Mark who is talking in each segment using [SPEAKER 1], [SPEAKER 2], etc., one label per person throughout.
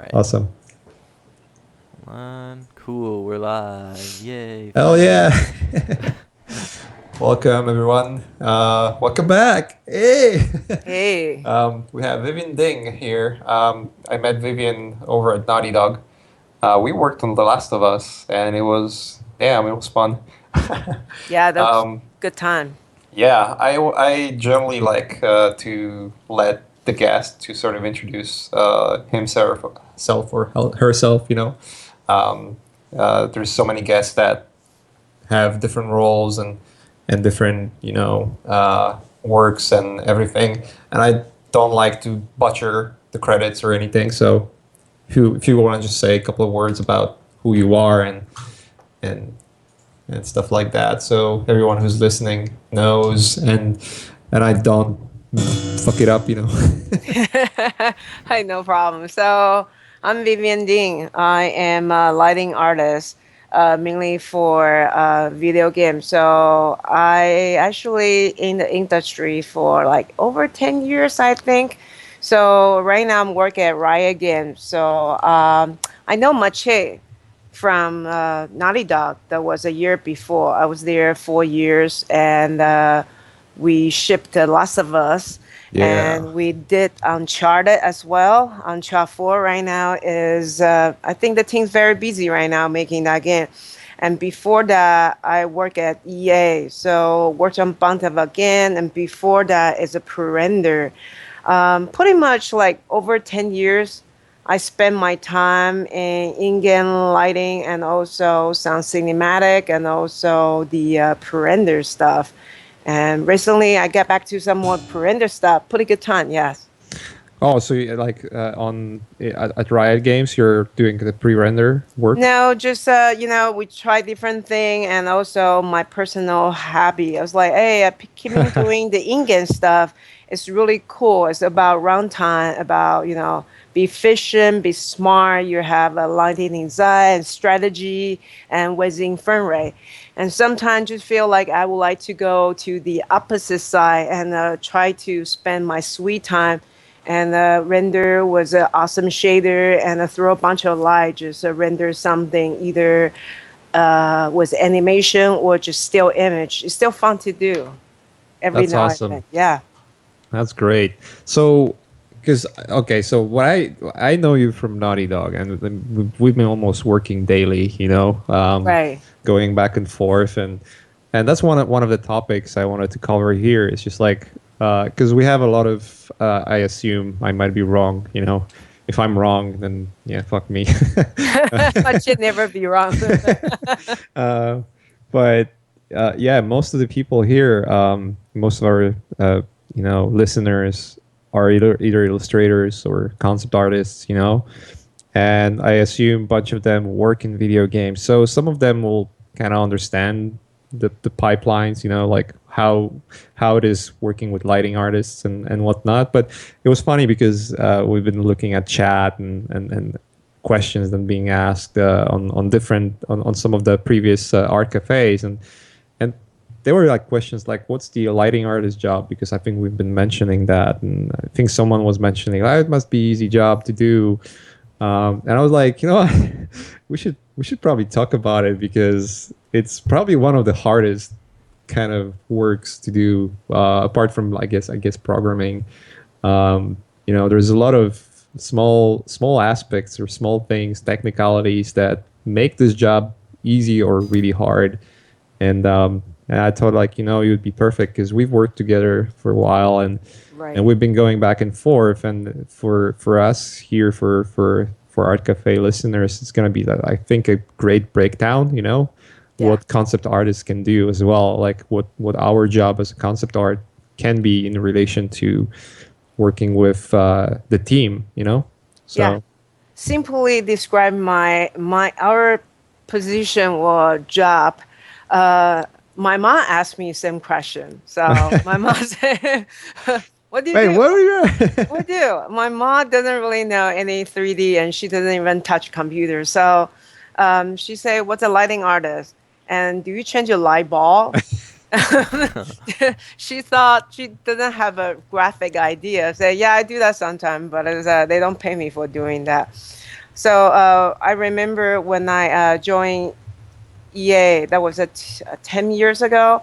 [SPEAKER 1] right.
[SPEAKER 2] Awesome.
[SPEAKER 1] Cool. We're live. Yay.
[SPEAKER 2] Hell yeah.
[SPEAKER 1] Finally.
[SPEAKER 2] Welcome, everyone. Welcome back. Hey.
[SPEAKER 3] Hey.
[SPEAKER 2] We have Vivian Ding here. I met Vivian over at Naughty Dog. We worked on The Last of Us, and damn, it was fun.
[SPEAKER 3] Yeah, that was
[SPEAKER 2] um,
[SPEAKER 3] good time.
[SPEAKER 2] yeah, I generally like to let the guest to sort of introduce himself or herself, Um, there's so many guests that have different roles and different works and everything, and I don't like to butcher the credits or anything. So if you want to just say a couple of words about who you are and and stuff like that, so everyone who's listening knows, and I don't fuck it up.
[SPEAKER 3] Hi, no problem. So I'm Vivian Ding. I am a lighting artist, mainly for video games. So I actually in the industry for like over 10 years, I think. So right now I'm working at Riot Games. So I know Mache from Naughty Dog. That was a year before. I was there 4 years, and we shipped The Last of Us,
[SPEAKER 2] Yeah,
[SPEAKER 3] and we did Uncharted as well. Uncharted 4 right now is, I think the team's very busy right now making that game. And before that, I work at EA, so worked on Bunta again. And before that is a pre-render. Pretty much like over 10 years, I spend my time in in-game lighting and also some cinematic and also the pre-render stuff. And recently, I get back to some more pre-render stuff. Pretty good time, yes.
[SPEAKER 2] oh, so like at Riot Games you're doing the pre-render work.
[SPEAKER 3] No, just we try different thing, and also my personal hobby. I was like, hey, keep on doing the in-game stuff. It's really cool. It's about runtime, about be efficient, be smart. You have a lighting design, strategy, and within frame rate. And sometimes just feel like I would like to go to the opposite side and try to spend my sweet time and render was an awesome shader and throw a bunch of light, just render something either with animation or just still image. It's still fun to do every
[SPEAKER 2] That's
[SPEAKER 3] now and
[SPEAKER 2] awesome.
[SPEAKER 3] then. Yeah.
[SPEAKER 2] That's great. So, because okay, so what I know you from Naughty Dog, and we've been almost working daily,
[SPEAKER 3] Right.
[SPEAKER 2] going back and forth, and that's one of the topics I wanted to cover here. It's just like because we have a lot of I assume I might be wrong, If I'm wrong, then yeah, fuck me.
[SPEAKER 3] I should never be wrong.
[SPEAKER 2] uh, but yeah, most of the people here, most of our listeners are either illustrators or concept artists, and I assume a bunch of them work in video games. So some of them will kind of understand the pipelines, like how it is working with lighting artists and whatnot. But it was funny because we've been looking at chat and questions that being asked on different on some of the previous art cafes, and there were like questions like, what's the lighting artist job? Because I think we've been mentioning that, and I think someone was mentioning, oh, it must be easy job to do. And I was like, what? we should probably talk about it because it's probably one of the hardest kind of works to do, apart from I guess programming. There's a lot of small aspects or small things, technicalities that make this job easy or really hard. And I thought, like, you'd be perfect because we've worked together for a while, and
[SPEAKER 3] Right.
[SPEAKER 2] we've been going back and forth. And for us here, for Art Cafe listeners, it's gonna be, I think, a great breakdown.
[SPEAKER 3] Yeah.
[SPEAKER 2] What concept artists can do as well, like what our job as a concept art can be in relation to working with the team.
[SPEAKER 3] Yeah.
[SPEAKER 2] So
[SPEAKER 3] Simply describe my our position or job. Uh, my mom asked me same question. So my mom said, "What do you
[SPEAKER 2] wait,
[SPEAKER 3] do?"
[SPEAKER 2] what are you?
[SPEAKER 3] What do you do? My mom doesn't really know any 3D, and she doesn't even touch computers. So she said, "What's a lighting artist? And do you change your light bulb?" She thought she didn't have a graphic idea. Say, yeah, I do that sometimes, but they don't pay me for doing that. So I remember when I joined EA, that was 10 years ago,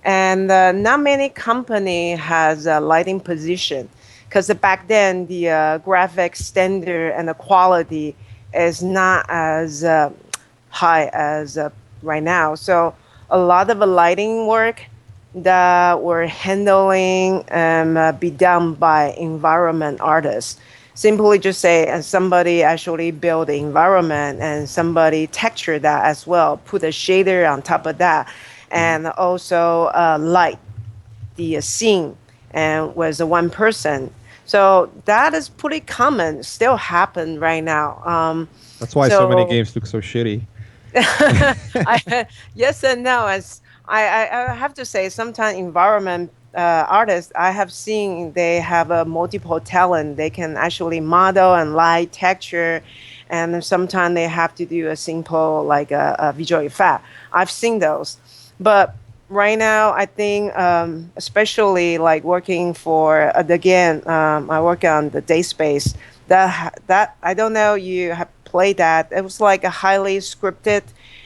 [SPEAKER 3] and not many company has a lighting position because back then the graphic standard and the quality is not as high as right now. So a lot of the lighting work that were handling be done by environment artists. Simply just say, and somebody actually build the environment and somebody texture that as well, put a shader on top of that,
[SPEAKER 2] Mhm.
[SPEAKER 3] and also light the scene and was one person. So that is pretty common, still happen right now.
[SPEAKER 2] That's why so many
[SPEAKER 3] So
[SPEAKER 2] games look so shitty.
[SPEAKER 3] yes and no. As I have to say, sometimes environment artists I have seen they have a multiple talent. They can actually model and light texture, and sometimes they have to do a simple like a visual effect. I've seen those, but right now I think especially like working for the game, I work on the day space. That I don't know you have played that. It was like a highly scripted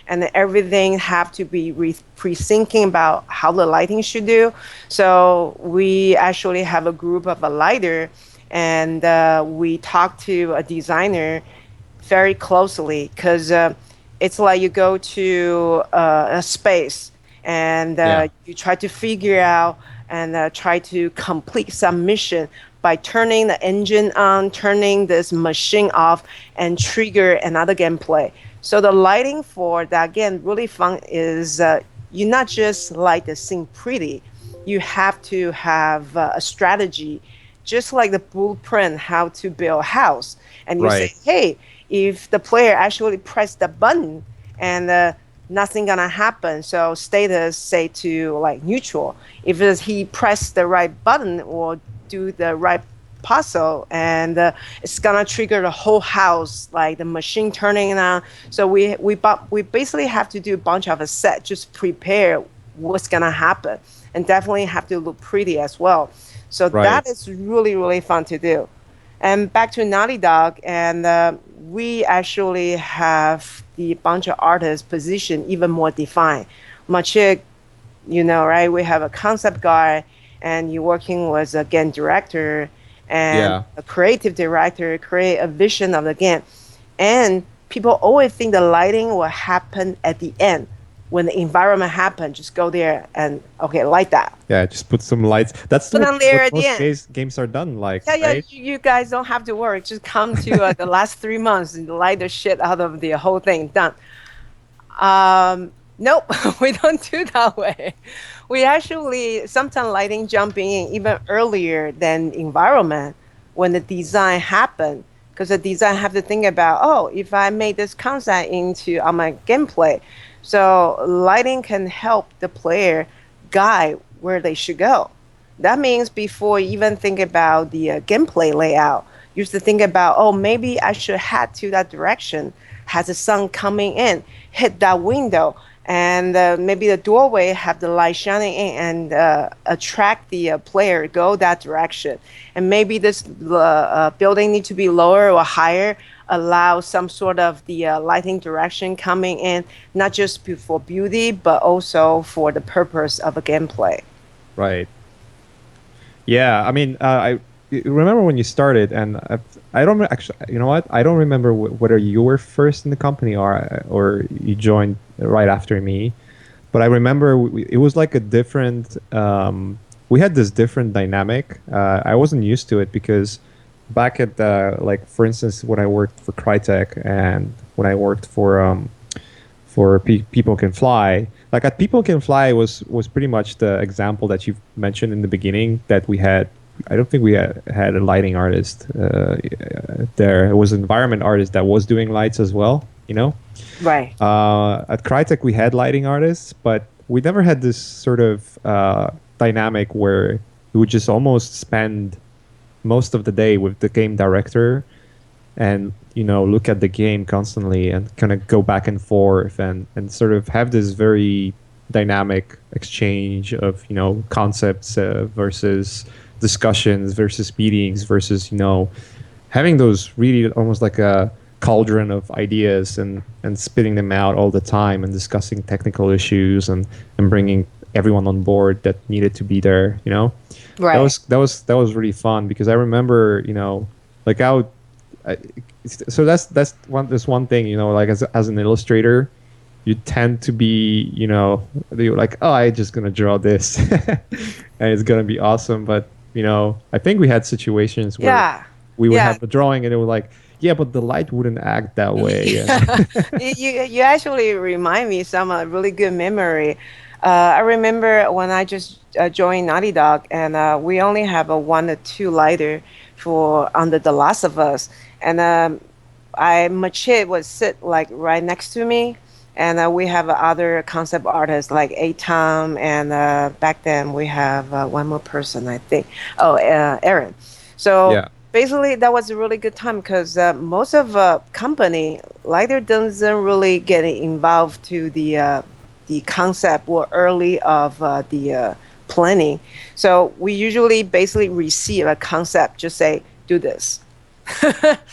[SPEAKER 3] and everything have to be pre-thinking about how the lighting should do. So we actually have a group of a lighter, and we talk to a designer very closely because it's like you go to a space and
[SPEAKER 2] Yeah.
[SPEAKER 3] you try to figure out and try to complete some mission by turning the engine on, turning this machine off, and trigger another gameplay. So the lighting for that game really fun is you not just like the scene pretty, you have to have a strategy, just like the blueprint how to build a house. And you say,
[SPEAKER 2] Right.
[SPEAKER 3] hey, if the player actually press the button and nothing gonna happen, so status say to like neutral. If he pressed the right button or do the right puzzle, and it's gonna trigger the whole house, like the machine turning on. So we basically have to do a bunch of a set, just prepare what's gonna happen, and definitely have to look pretty as well. So
[SPEAKER 2] Right.
[SPEAKER 3] that is really really fun to do. And back to Naughty Dog, and we actually have the bunch of artists position even more defined. Machik, you know, right? We have a concept guy, and you're working with a game director and
[SPEAKER 2] Yeah.
[SPEAKER 3] a creative director, create a vision of the game. And people always think the lighting will happen at the end. When the environment happens, just go there and okay, light that.
[SPEAKER 2] Yeah. Just put some lights. That's
[SPEAKER 3] Put
[SPEAKER 2] what
[SPEAKER 3] on there at the
[SPEAKER 2] most
[SPEAKER 3] end.
[SPEAKER 2] games are done like,
[SPEAKER 3] Yeah, yeah,
[SPEAKER 2] right?
[SPEAKER 3] you guys don't have to worry. Just come to the last 3 months and light the shit out of the whole thing. Done. Nope, we don't do that way. We actually sometimes lighting jumping in even earlier than environment when the design happen. Because the design have to think about, oh, if I make this concept into on my gameplay, so lighting can help the player guide where they should go. That means before you even think about the gameplay layout, you used to think about, oh, maybe I should head to that direction. Has the sun coming in, hit that window, and maybe the doorway have the light shining in and attract the player go that direction. And maybe this building need to be lower or higher, allow some sort of the lighting direction coming in, not just for beauty, but also for the purpose of a gameplay.
[SPEAKER 2] Right. Yeah, I mean, I remember when you started, and I don't actually. You know what? I don't remember whether you were first in the company or you joined right after me. But I remember it was like a different. We had this different dynamic. I wasn't used to it because back at the like, for instance, when I worked for Crytek and when I worked for People Can Fly. Like at People Can Fly was pretty much the example that you mentioned in the beginning that we had. I don't think we had a lighting artist there. It was an environment artist that was doing lights as well. You know,
[SPEAKER 3] Right.
[SPEAKER 2] at Crytek we had lighting artists, but we never had this sort of dynamic where we would just almost spend most of the day with the game director and look at the game constantly and kind of go back and forth and sort of have this very dynamic exchange of concepts versus discussions versus meetings versus having those really almost like a cauldron of ideas and spitting them out all the time and discussing technical issues and bringing everyone on board that needed to be there. That
[SPEAKER 3] Right.
[SPEAKER 2] was really fun because I remember like I so that's one thing like as an illustrator you tend to be you're like, oh, I just gonna draw this and it's gonna be awesome. But I think we had situations where
[SPEAKER 3] Yeah.
[SPEAKER 2] we would
[SPEAKER 3] Yeah.
[SPEAKER 2] have a drawing and it was like, yeah, but the light wouldn't act that way. And
[SPEAKER 3] Yeah. You actually remind me some really good memory. I remember when I just joined Naughty Dog, and we only have a one or two lighter for under The Last of Us, and Machid would sit like right next to me, and we have other concept artists like Atom, and back then we have one more person, I think. Oh, Aaron. So
[SPEAKER 2] yeah,
[SPEAKER 3] basically, that was a really good time because most of company lighter doesn't really get involved to the concept or early of the planning. So we usually basically receive a concept, just say do this.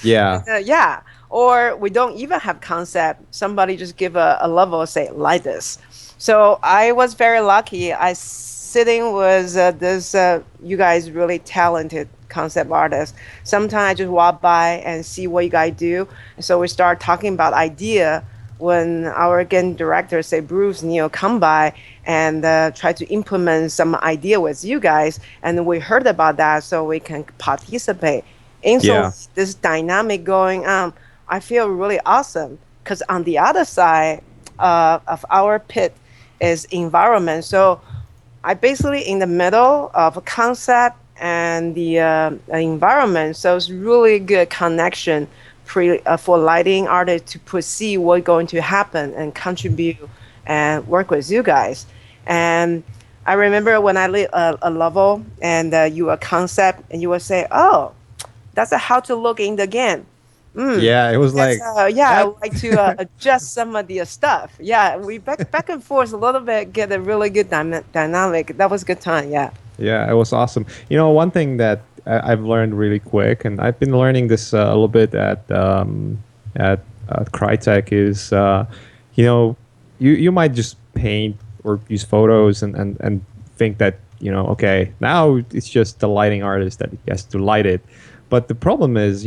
[SPEAKER 2] yeah,
[SPEAKER 3] Yeah, or we don't even have concept. Somebody just give a level, say like this. So I was very lucky. I sitting with this you guys really talented concept artists. Sometimes I just walk by and see what you guys do. So we start talking about idea when our game director say Bruce Neil come by and try to implement some idea with you guys, and we heard about that so we can participate instantly.
[SPEAKER 2] yeah,
[SPEAKER 3] This dynamic going on, I feel really awesome because on the other side of our pit is environment. So I basically in the middle of a concept and the environment. So it's really good connection for lighting artists to perceive what's going to happen and contribute and work with you guys. And I remember when I lit a level and you a concept and you would say, "Oh, that's how to look in the game." Mm,
[SPEAKER 2] yeah. It was
[SPEAKER 3] that's
[SPEAKER 2] like
[SPEAKER 3] yeah. I
[SPEAKER 2] that.
[SPEAKER 3] would like to adjust some of the stuff. Yeah, we back and forth a little bit, get a really good dynamic. That was a good time. Yeah.
[SPEAKER 2] Yeah, it was awesome. One thing that I've learned really quick, and I've been learning this a little bit at Crytek, is you might just paint or use photos and think that okay, now it's just the lighting artist that has to light it. But the problem is,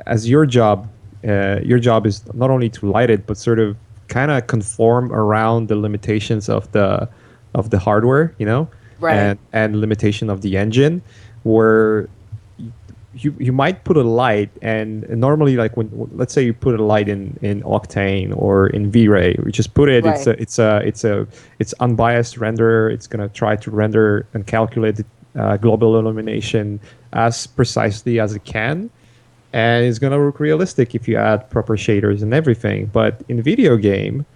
[SPEAKER 2] as your job is not only to light it, but sort of kind of conform around the limitations of the hardware,
[SPEAKER 3] Right.
[SPEAKER 2] and limitation of the engine, where you might put a light, and normally, like when let's say you put a light in Octane or in V-Ray, we just put it.
[SPEAKER 3] Right.
[SPEAKER 2] It's unbiased render. It's gonna try to render and calculate the global illumination as precisely as it can, and it's gonna look realistic if you add proper shaders and everything. But in video game,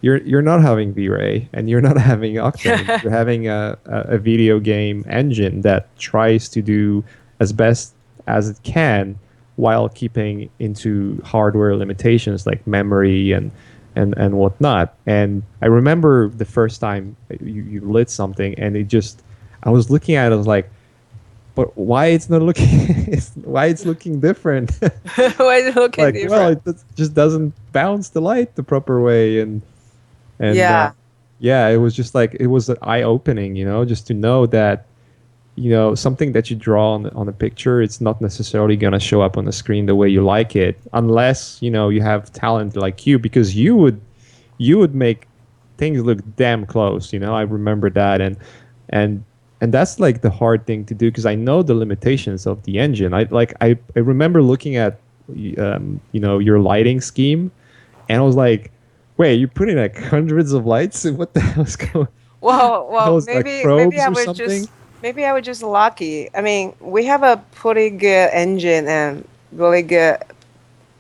[SPEAKER 2] you're not having V-Ray and you're not having Octane. You're having a video game engine that tries to do as best as it can while keeping into hardware limitations like memory and whatnot. And I remember the first time you lit something and I was looking at it, I was like, but why it's not looking why it's looking different?
[SPEAKER 3] Why is it looking
[SPEAKER 2] Like, well,
[SPEAKER 3] different?
[SPEAKER 2] just doesn't bounce the light the proper way. And
[SPEAKER 3] Yeah.
[SPEAKER 2] yeah, it was just like it was eye opening, just to know that something that you draw on a picture, it's not necessarily gonna show up on the screen the way you like it, unless you have talent like you, because you would make things look damn close. I remember that, and that's like the hard thing to do because I know the limitations of the engine. I remember looking at your lighting scheme, and I was like, wait, you put in like hundreds of lights? What the hell's going?
[SPEAKER 3] Well,
[SPEAKER 2] Those like
[SPEAKER 3] maybe
[SPEAKER 2] probes
[SPEAKER 3] I
[SPEAKER 2] or
[SPEAKER 3] was
[SPEAKER 2] something?
[SPEAKER 3] just lucky. I mean, we have a pretty good engine and really good,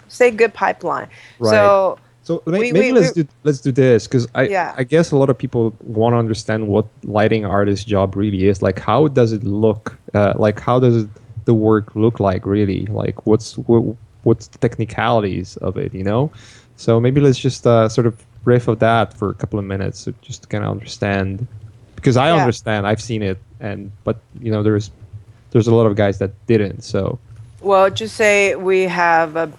[SPEAKER 3] say, good pipeline.
[SPEAKER 2] Right.
[SPEAKER 3] So
[SPEAKER 2] So maybe
[SPEAKER 3] we
[SPEAKER 2] let's do this because I
[SPEAKER 3] yeah.
[SPEAKER 2] I guess a lot of people want to understand what lighting artist job really is. Like, how does it look? Like, how does the work look like really? Like, what's the technicalities of it? So maybe let's just sort of riff of that for a couple of minutes, so just to kind of understand, because I
[SPEAKER 3] Yeah.
[SPEAKER 2] understand, I've seen it, but there's a lot of guys that didn't. So
[SPEAKER 3] Well, just say we have a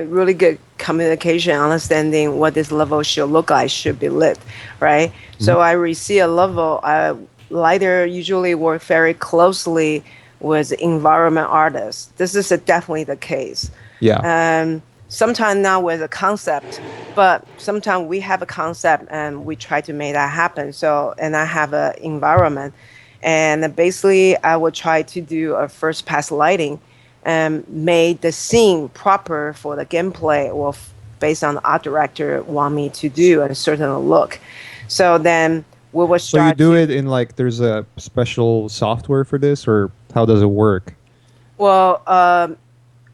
[SPEAKER 3] really good communication, understanding what this level should look like, should be lit, right? So I receive a level. Lighter usually work very closely with environment artists. This is definitely the case.
[SPEAKER 2] yeah,
[SPEAKER 3] Sometimes not with a concept, but sometimes we have a concept and we try to make that happen. So, and I have an environment, and basically I will try to do a first pass lighting and make the scene proper for the gameplay or based on the art director want me to do a certain look. So then we will
[SPEAKER 2] so you
[SPEAKER 3] start
[SPEAKER 2] do
[SPEAKER 3] to.
[SPEAKER 2] it in like there's a special software for this, or how does it work?
[SPEAKER 3] Well,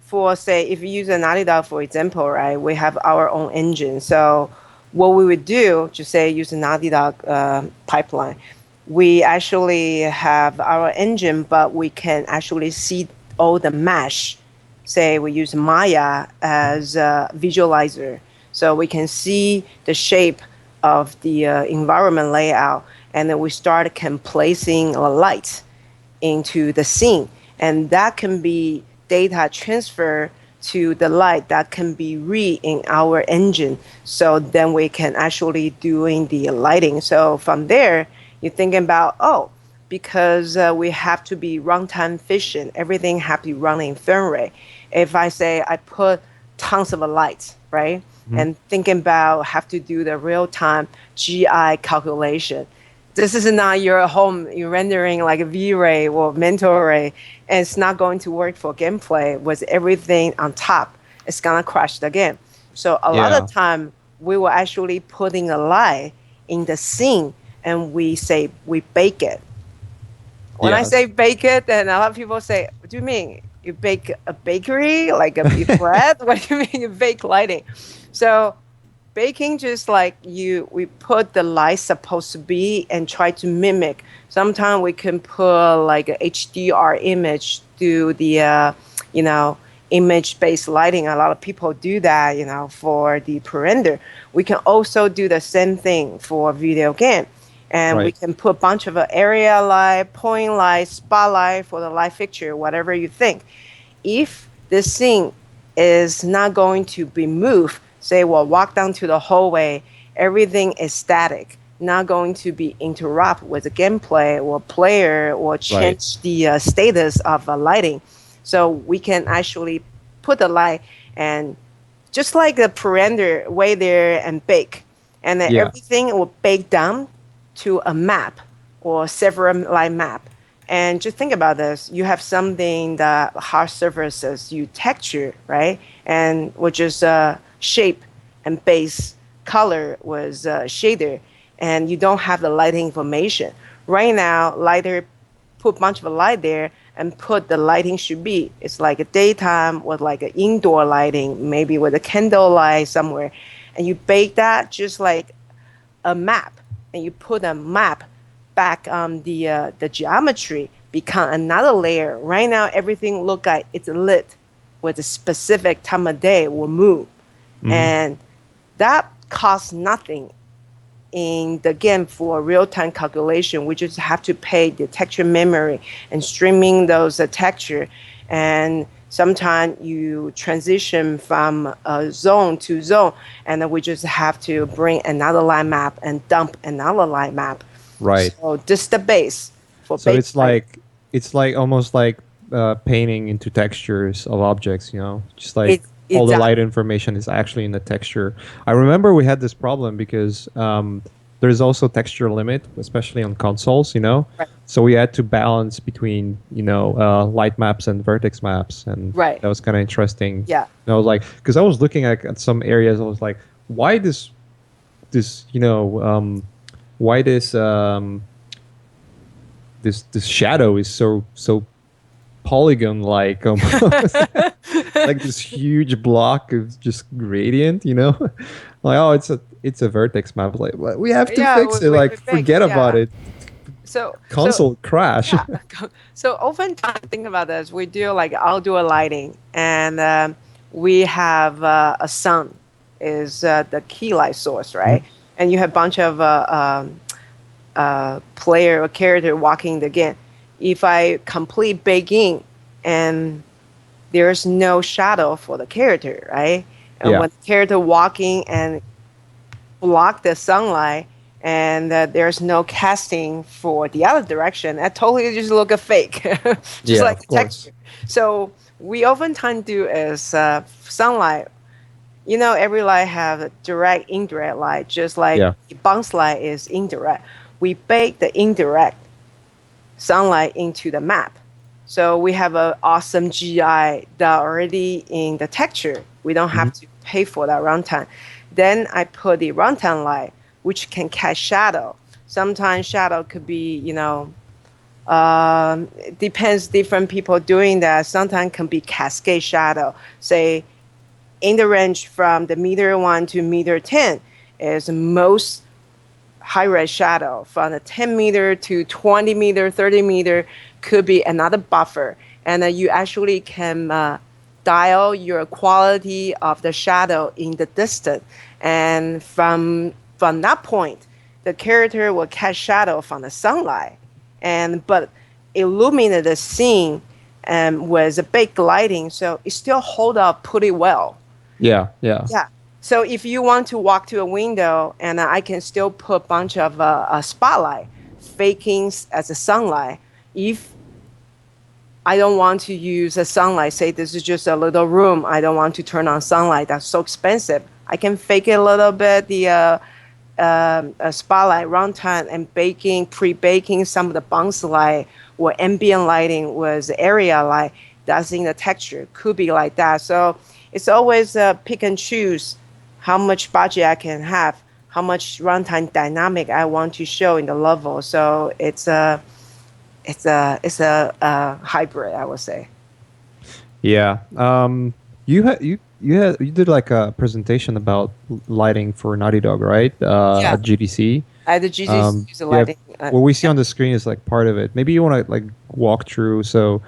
[SPEAKER 3] for say if you use a Naughty Dog for example, right? We have our own engine. So what we would do, just say use a Naughty Dog pipeline. We actually have our engine, but we can actually see all the mesh. Say we use Maya as a visualizer, so we can see the shape of the environment layout, and then we start placing a light into the scene, and that can be data transfer to the light that can be read in our engine, so then we can actually doing the lighting. So from there you're thinking about, oh, because we have to be runtime efficient, everything have to be running in frame rate. If I say I put tons of lights, right, and thinking about have to do the real time GI calculation, this is not your home. You're rendering like a V-Ray or mental ray, and it's not going to work for gameplay with everything on top. It's gonna crash the game. So a lot
[SPEAKER 2] Yeah,
[SPEAKER 3] of time we will actually putting a light in the scene, and we say we bake it. When I say
[SPEAKER 2] yes,
[SPEAKER 3] bake it, then a lot of people say, "What do you mean? You bake a bakery, like a bread? What do you mean you bake lighting?" So baking just like you we put the light supposed to be and try to mimic. Sometimes we can put like a HDR image to the you know image based lighting. A lot of people do that, for the render. We can also do the same thing for video game, and we
[SPEAKER 2] right,
[SPEAKER 3] can put a bunch of area light, point light, spotlight for the light fixture, whatever you think. If this scene is not going to be moved, say we'll walk down to the hallway, everything is static, not going to be interrupt with the gameplay or player or
[SPEAKER 2] right,
[SPEAKER 3] change the status of lighting. So we can actually put the light and just like the render way there and bake, and then
[SPEAKER 2] yeah,
[SPEAKER 3] everything will bake down to a map or several line map. And just think about this: you have something that hard surfaces you texture, right? And which is shape and base color was shader, and you don't have the lighting information. Right now, lighter put a bunch of light there and put the lighting should be. It's like a daytime with like an indoor lighting, maybe with a candle light somewhere. And you bake that just like a map, and you put a map back on the geometry, become another layer. Right now, everything look like it's lit with a specific time of day will move, and that costs nothing in the game for real-time calculation. We just have to pay the texture memory and streaming those texture, and sometimes you transition from zone to zone, and then we just have to bring another line map and dump another line map.
[SPEAKER 2] right.
[SPEAKER 3] So this is the base for
[SPEAKER 2] So
[SPEAKER 3] base lighting.
[SPEAKER 2] it's like almost like painting into textures of objects. Just like all the light
[SPEAKER 3] Exactly.
[SPEAKER 2] information is actually in the texture. I remember we had this problem because there's also texture limit, especially on consoles.
[SPEAKER 3] Right.
[SPEAKER 2] So we had to balance between light maps and vertex maps, and
[SPEAKER 3] Right.
[SPEAKER 2] that was kind of interesting.
[SPEAKER 3] Yeah.
[SPEAKER 2] I was like, because I was looking at some areas, I was like, why this why this shadow is so polygon like almost like this huge block of just gradient, like, oh, it's a vertex map, like, "Well, we have to
[SPEAKER 3] Yeah,
[SPEAKER 2] fix it,
[SPEAKER 3] we
[SPEAKER 2] like,
[SPEAKER 3] baked.
[SPEAKER 2] forget about
[SPEAKER 3] Yeah.
[SPEAKER 2] it,
[SPEAKER 3] So
[SPEAKER 2] console crash."
[SPEAKER 3] yeah. So oftentimes, think about this. We do like outdoor lighting, and we have a sun is the key light source, right?
[SPEAKER 2] Mhm.
[SPEAKER 3] And you have a bunch of player or character walking the game. If I complete baking and there's no shadow for the character, right? And
[SPEAKER 2] Yeah.
[SPEAKER 3] when the character walking and block the sunlight and there's no casting for the other direction, that totally just look a fake, just
[SPEAKER 2] Yeah,
[SPEAKER 3] like
[SPEAKER 2] of
[SPEAKER 3] the
[SPEAKER 2] course.
[SPEAKER 3] texture. So we oftentimes do is sunlight. You know, every light have a direct, indirect light, just like
[SPEAKER 2] Yeah.
[SPEAKER 3] the bounce light is indirect. We bake the indirect sunlight into the map. So we have an awesome GI that already in the texture. We don't
[SPEAKER 2] Mhm.
[SPEAKER 3] have to pay for that runtime. Then I put the runtime light, which can catch shadow. Sometimes shadow could be, it depends different people doing that. Sometimes can be cascade shadow. Say in the range from the meter 1 to meter 10 is most high res shadow from the 10 meter to 20 meter, 30 meter could be another buffer. And you actually can dial your quality of the shadow in the distance. And from that point, the character will catch shadow from the sunlight. And but illuminate the scene with a big lighting, so it still hold up pretty well.
[SPEAKER 2] Yeah. Yeah.
[SPEAKER 3] Yeah. So if you want to walk to a window, and I can still put a bunch of a spotlight, faking as a sunlight. If I don't want to use a sunlight, say this is just a little room, I don't want to turn on sunlight. That's so expensive. I can fake it a little bit, the spotlight runtime and baking, pre-baking some of the bounce light or ambient lighting with area light. That's in the texture. Could be like that. So it's always pick and choose how much budget I can have, how much runtime dynamic I want to show in the level. So it's a hybrid, I would say.
[SPEAKER 2] Yeah. You did like a presentation about lighting for Naughty Dog, right?
[SPEAKER 3] Yeah,
[SPEAKER 2] At GDC.
[SPEAKER 3] the GG's use the
[SPEAKER 2] Yeah.
[SPEAKER 3] lighting.
[SPEAKER 2] What we see
[SPEAKER 3] Yeah.
[SPEAKER 2] on the screen is like part of it. Maybe you want to like walk through. So,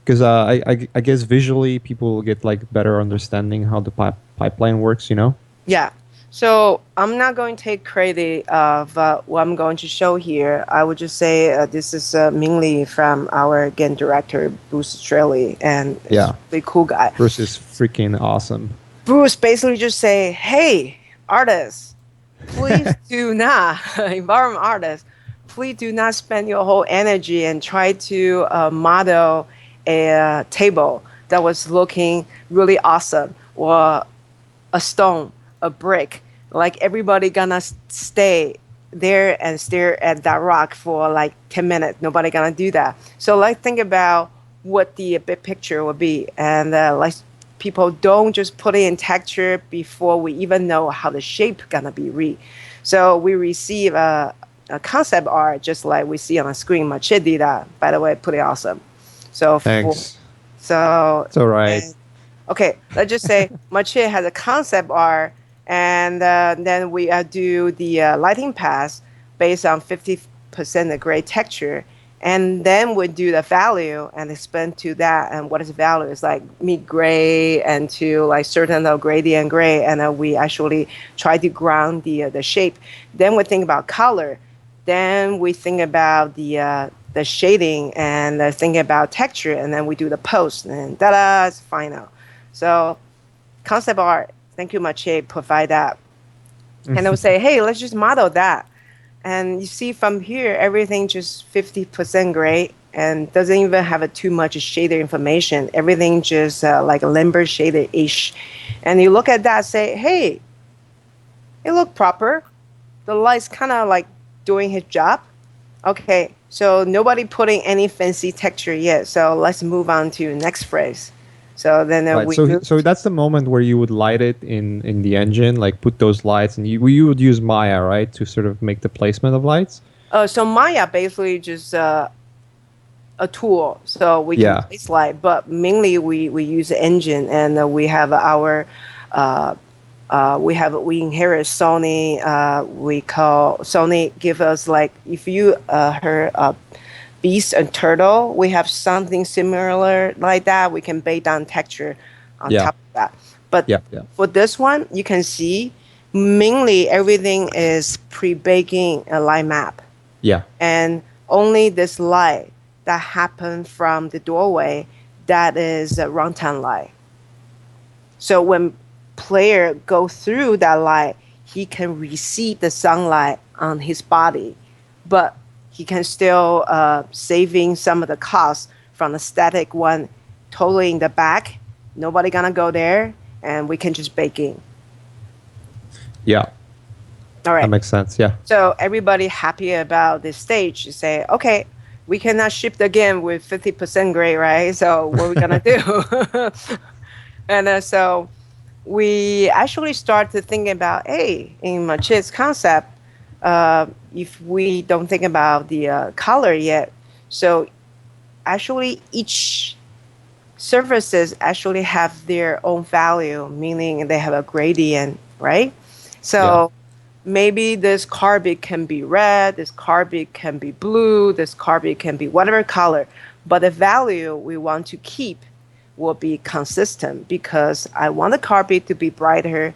[SPEAKER 2] because I guess visually people will get like better understanding how the pipeline works. You know.
[SPEAKER 3] Yeah. So I'm not going to take credit of what I'm going to show here. I would just say this is mainly from our game director, Bruce Straley, and he's
[SPEAKER 2] Yeah.
[SPEAKER 3] a really cool guy.
[SPEAKER 2] Bruce is freaking awesome.
[SPEAKER 3] Bruce basically just say, hey, artists, please do not, environment artists, please do not spend your whole energy and try to model a table that was looking really awesome or a stone, a brick. Like everybody gonna stay there and stare at that rock for like 10 minutes. Nobody gonna do that. So let's think about what the big picture would be. And like people don't just put it in texture before we even know how the shape gonna be read. So we receive a concept art just like we see on the screen. Machi did that, by the way, pretty awesome. So for
[SPEAKER 2] Thanks.
[SPEAKER 3] so
[SPEAKER 2] It's all right.
[SPEAKER 3] and okay, let's just say Machi has a concept art, and then we do the lighting pass based on 50% of gray texture, and then we do the value and explain to that and what is value is like mid gray and to like certain gradient gray, and we actually try to ground the shape. Then we think about color, then we think about the shading and think about texture, and then we do the post, and da-da, it's final. So concept art, thank you Machi, provide that. And they'll say, hey, let's just model that. And you see from here, everything just 50% gray and doesn't even have too much shader information. Everything just like Lambert shaded-ish. And you look at that, say, hey, it look proper. The light's kind of like doing his job. Okay, so nobody putting any fancy texture yet. So let's move on to next phrase. So then
[SPEAKER 2] Right.
[SPEAKER 3] we
[SPEAKER 2] So
[SPEAKER 3] move.
[SPEAKER 2] so that's the moment where you would light it in the engine, like put those lights, and you would use Maya, right, to sort of make the placement of lights.
[SPEAKER 3] So Maya basically just a tool, so we can
[SPEAKER 2] Yeah.
[SPEAKER 3] place light, but mainly we use the engine, and we have our uh, we inherit Sony. We call Sony give us like if you heard beast and turtle, we have something similar like that. We can bake down texture on
[SPEAKER 2] Yeah.
[SPEAKER 3] top of that. But
[SPEAKER 2] Yeah, yeah,
[SPEAKER 3] for this one, you can see mainly everything is pre-baking a light map,
[SPEAKER 2] yeah,
[SPEAKER 3] and only this light that happened from the doorway, that is a runtime light. So when player go through that light, he can receive the sunlight on his body, but he can still saving some of the costs from the static one totally in the back. Nobody gonna go there, and we can just bake in.
[SPEAKER 2] yeah.
[SPEAKER 3] All
[SPEAKER 2] That
[SPEAKER 3] right.
[SPEAKER 2] makes sense. Yeah,
[SPEAKER 3] So everybody happy about this stage. You say, okay, we cannot ship the game with 50% grade, right? So what are we gonna do? And so we actually start to think about, hey, in Machit's concept, if we don't think about the color yet, so actually each surfaces actually have their own value, meaning they have a gradient, right?
[SPEAKER 2] yeah,
[SPEAKER 3] So maybe this carpet can be red, this carpet can be blue, this carpet can be whatever color, but the value we want to keep will be consistent because I want the carpet to be brighter,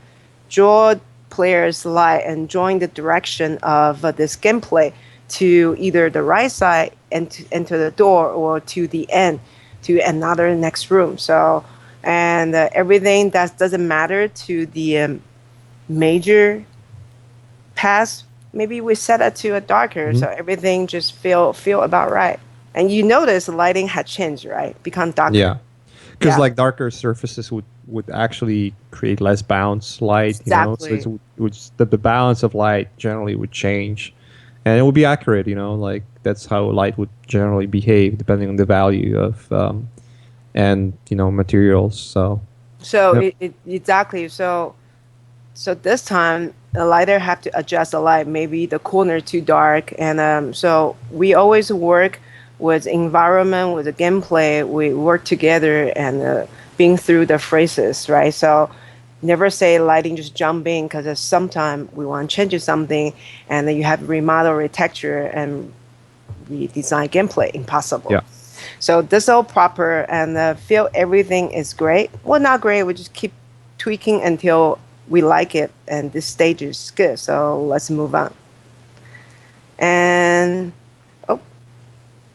[SPEAKER 3] draw players' light and join the direction of this gameplay to either the right side and to enter the door or to the end to another next room. So, and everything that doesn't matter to the major pass, maybe we set it to a darker,
[SPEAKER 2] hmm
[SPEAKER 3] so everything just feel about right. And you notice the lighting had changed, right? Become darker.
[SPEAKER 2] yeah. Because
[SPEAKER 3] Yeah,
[SPEAKER 2] like darker surfaces would actually create less bounce light, you know. So
[SPEAKER 3] exactly.
[SPEAKER 2] the balance of light generally would change, and it would be accurate, you know. Like that's how light would generally behave depending on the value of and materials. So
[SPEAKER 3] So
[SPEAKER 2] yep.
[SPEAKER 3] it exactly. So this time the lighter have to adjust the light, maybe the corner too dark, and so we always work with environment, with the gameplay. We work together and being through the phrases, right? So never say lighting just jump in because sometimes we want to change something, and then you have remodel, retexture, and redesign gameplay. Impossible.
[SPEAKER 2] Yeah.
[SPEAKER 3] So this all proper and feel everything is great. Well, not great. We just keep tweaking until we like it, and this stage is good. So let's move on. And oh,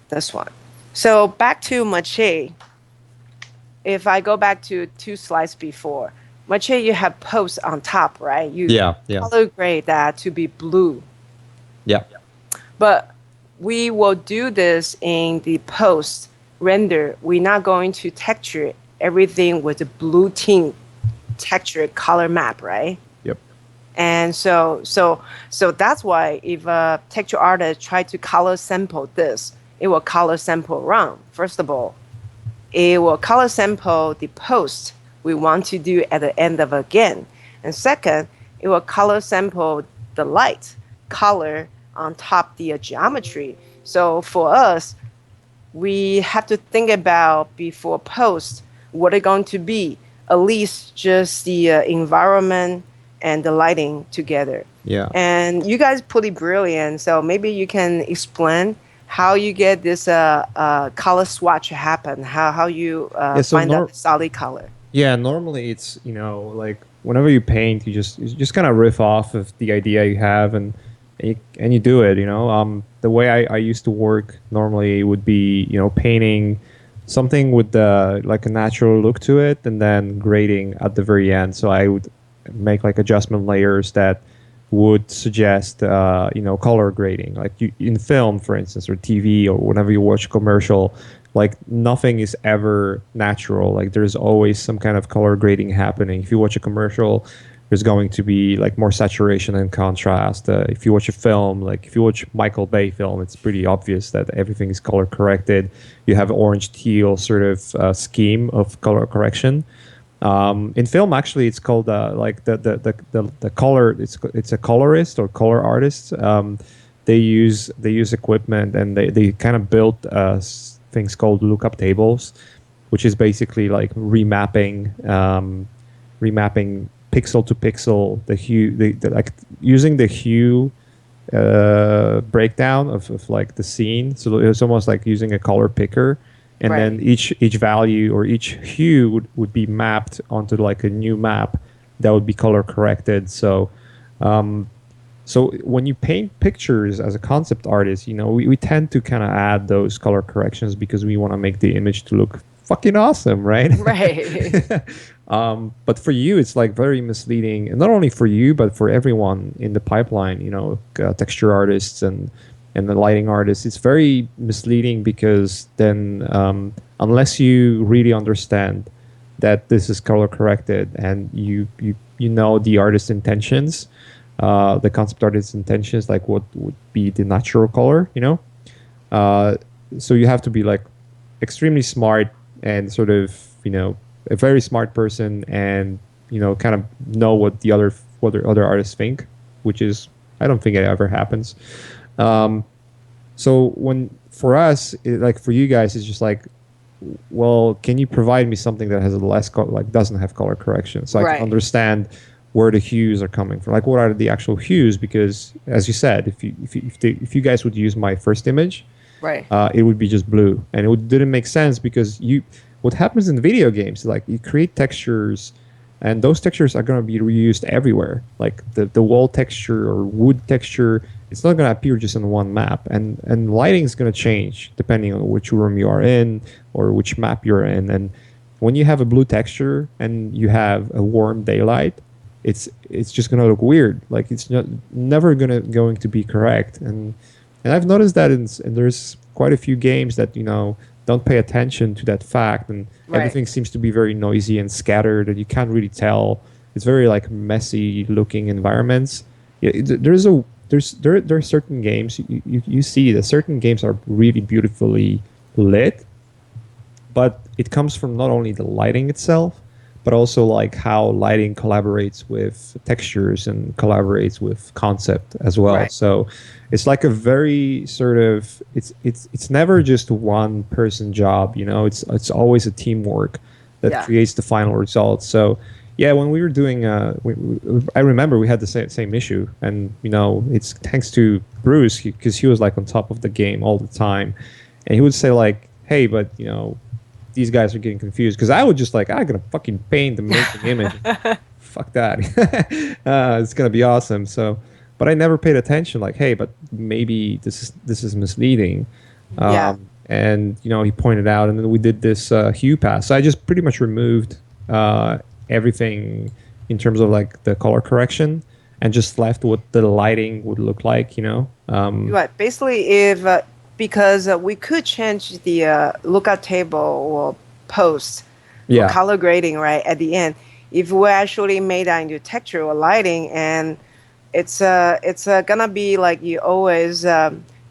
[SPEAKER 3] this one. So back to Mache. If I go back to two slides before, Mache, you have posts on top, right? You
[SPEAKER 2] Yeah. Yeah.
[SPEAKER 3] color grade that to be blue.
[SPEAKER 2] Yeah.
[SPEAKER 3] But we will do this in the post render. We're not going to texture everything with a blue tint texture color map, right?
[SPEAKER 2] Yep.
[SPEAKER 3] And so that's why if a texture artist try to color sample this, it will color sample wrong. First of all, it will color sample the post we want to do at the end of again. And second, it will color sample the light color on top the geometry. So for us, we have to think about before post what are going to be at least just the environment and the lighting together.
[SPEAKER 2] Yeah.
[SPEAKER 3] And you guys pretty brilliant, so maybe you can explain how you get this color swatch happen, how you
[SPEAKER 2] Yeah. So
[SPEAKER 3] find that solid color.
[SPEAKER 2] yeah, normally it's like whenever you paint, you just kind of riff off of the idea you have and you do it. The way I used to work normally would be painting something with like a natural look to it, and then grading at the very end. So I would make like adjustment layers that would suggest color grading, like in film, for instance, or TV, or whenever you watch a commercial. Like nothing is ever natural. Like there's always some kind of color grading happening. If you watch a commercial, there's going to be like more saturation and contrast. If you watch a film, like if you watch Michael Bay film, it's pretty obvious that everything is color corrected. You have orange teal sort of scheme of color correction. In film, actually, it's called like the color. It's a colorist or color artist. They use equipment, and they kind of build things called lookup tables, which is basically like remapping pixel to pixel the hue, like using the hue breakdown of like the scene. So it's almost like using a color picker and
[SPEAKER 3] Right.
[SPEAKER 2] then each value or each hue would be mapped onto like a new map that would be color corrected. So when you paint pictures as a concept artist, we tend to kind of add those color corrections because we want to make the image to look fucking awesome, right?
[SPEAKER 3] Right.
[SPEAKER 2] But for you, it's like very misleading, and not only for you, but for everyone in the pipeline. Texture artists and the lighting artists. It's very misleading because then, unless you really understand that this is color corrected and you know the artist's intentions, the concept artist's intentions, like what would be the natural color, uh, so you have to be like extremely smart and sort of a very smart person, and kind of know what the other artists think, which is, I don't think it ever happens. So when for us, like for you guys, it's just like, well, can you provide me something that has a less like doesn't have color correction, so I can
[SPEAKER 3] Right.
[SPEAKER 2] understand where the hues are coming from, like what are the actual hues? Because as you said, if you guys would use my first image,
[SPEAKER 3] Right.
[SPEAKER 2] it would be just blue, and didn't make sense because what happens in video games, like you create textures, and those textures are going to be reused everywhere. Like the wall texture or wood texture, it's not going to appear just in one map, and lighting is going to change depending on which room you are in or which map you're in. And when you have a blue texture and you have a warm daylight, it's just going to look weird. Like it's never going to be correct. And I've noticed that and there's quite a few games that don't pay attention to that fact, and
[SPEAKER 3] Right.
[SPEAKER 2] everything seems to be very noisy and scattered, and you can't really tell. It's very like messy looking environments. Yeah, there are certain games you see that certain games are really beautifully lit, but it comes from not only the lighting itself, but also like how lighting collaborates with textures and collaborates with concept as well.
[SPEAKER 3] Right.
[SPEAKER 2] So it's like a very sort of it's never just one person job. It's always a teamwork that
[SPEAKER 3] Yeah.
[SPEAKER 2] creates the final result. So yeah, when we were doing, I remember we had the same issue, and it's thanks to Bruce because he was like on top of the game all the time, and he would say like, "Hey, but these guys are getting confused," because I would just like, I'm gonna fucking paint the making image. Fuck that. It's gonna be awesome. So, but I never paid attention. Like, hey, but maybe this is misleading.
[SPEAKER 3] Yeah.
[SPEAKER 2] And he pointed out, and then we did this hue pass. So I just pretty much removed everything in terms of like the color correction, and just left what the lighting would look like.
[SPEAKER 3] Right. Basically, if because we could change the lookout table or post or
[SPEAKER 2] Yeah.
[SPEAKER 3] color grading right at the end. If we actually made that into texture or lighting, and it's gonna be like you always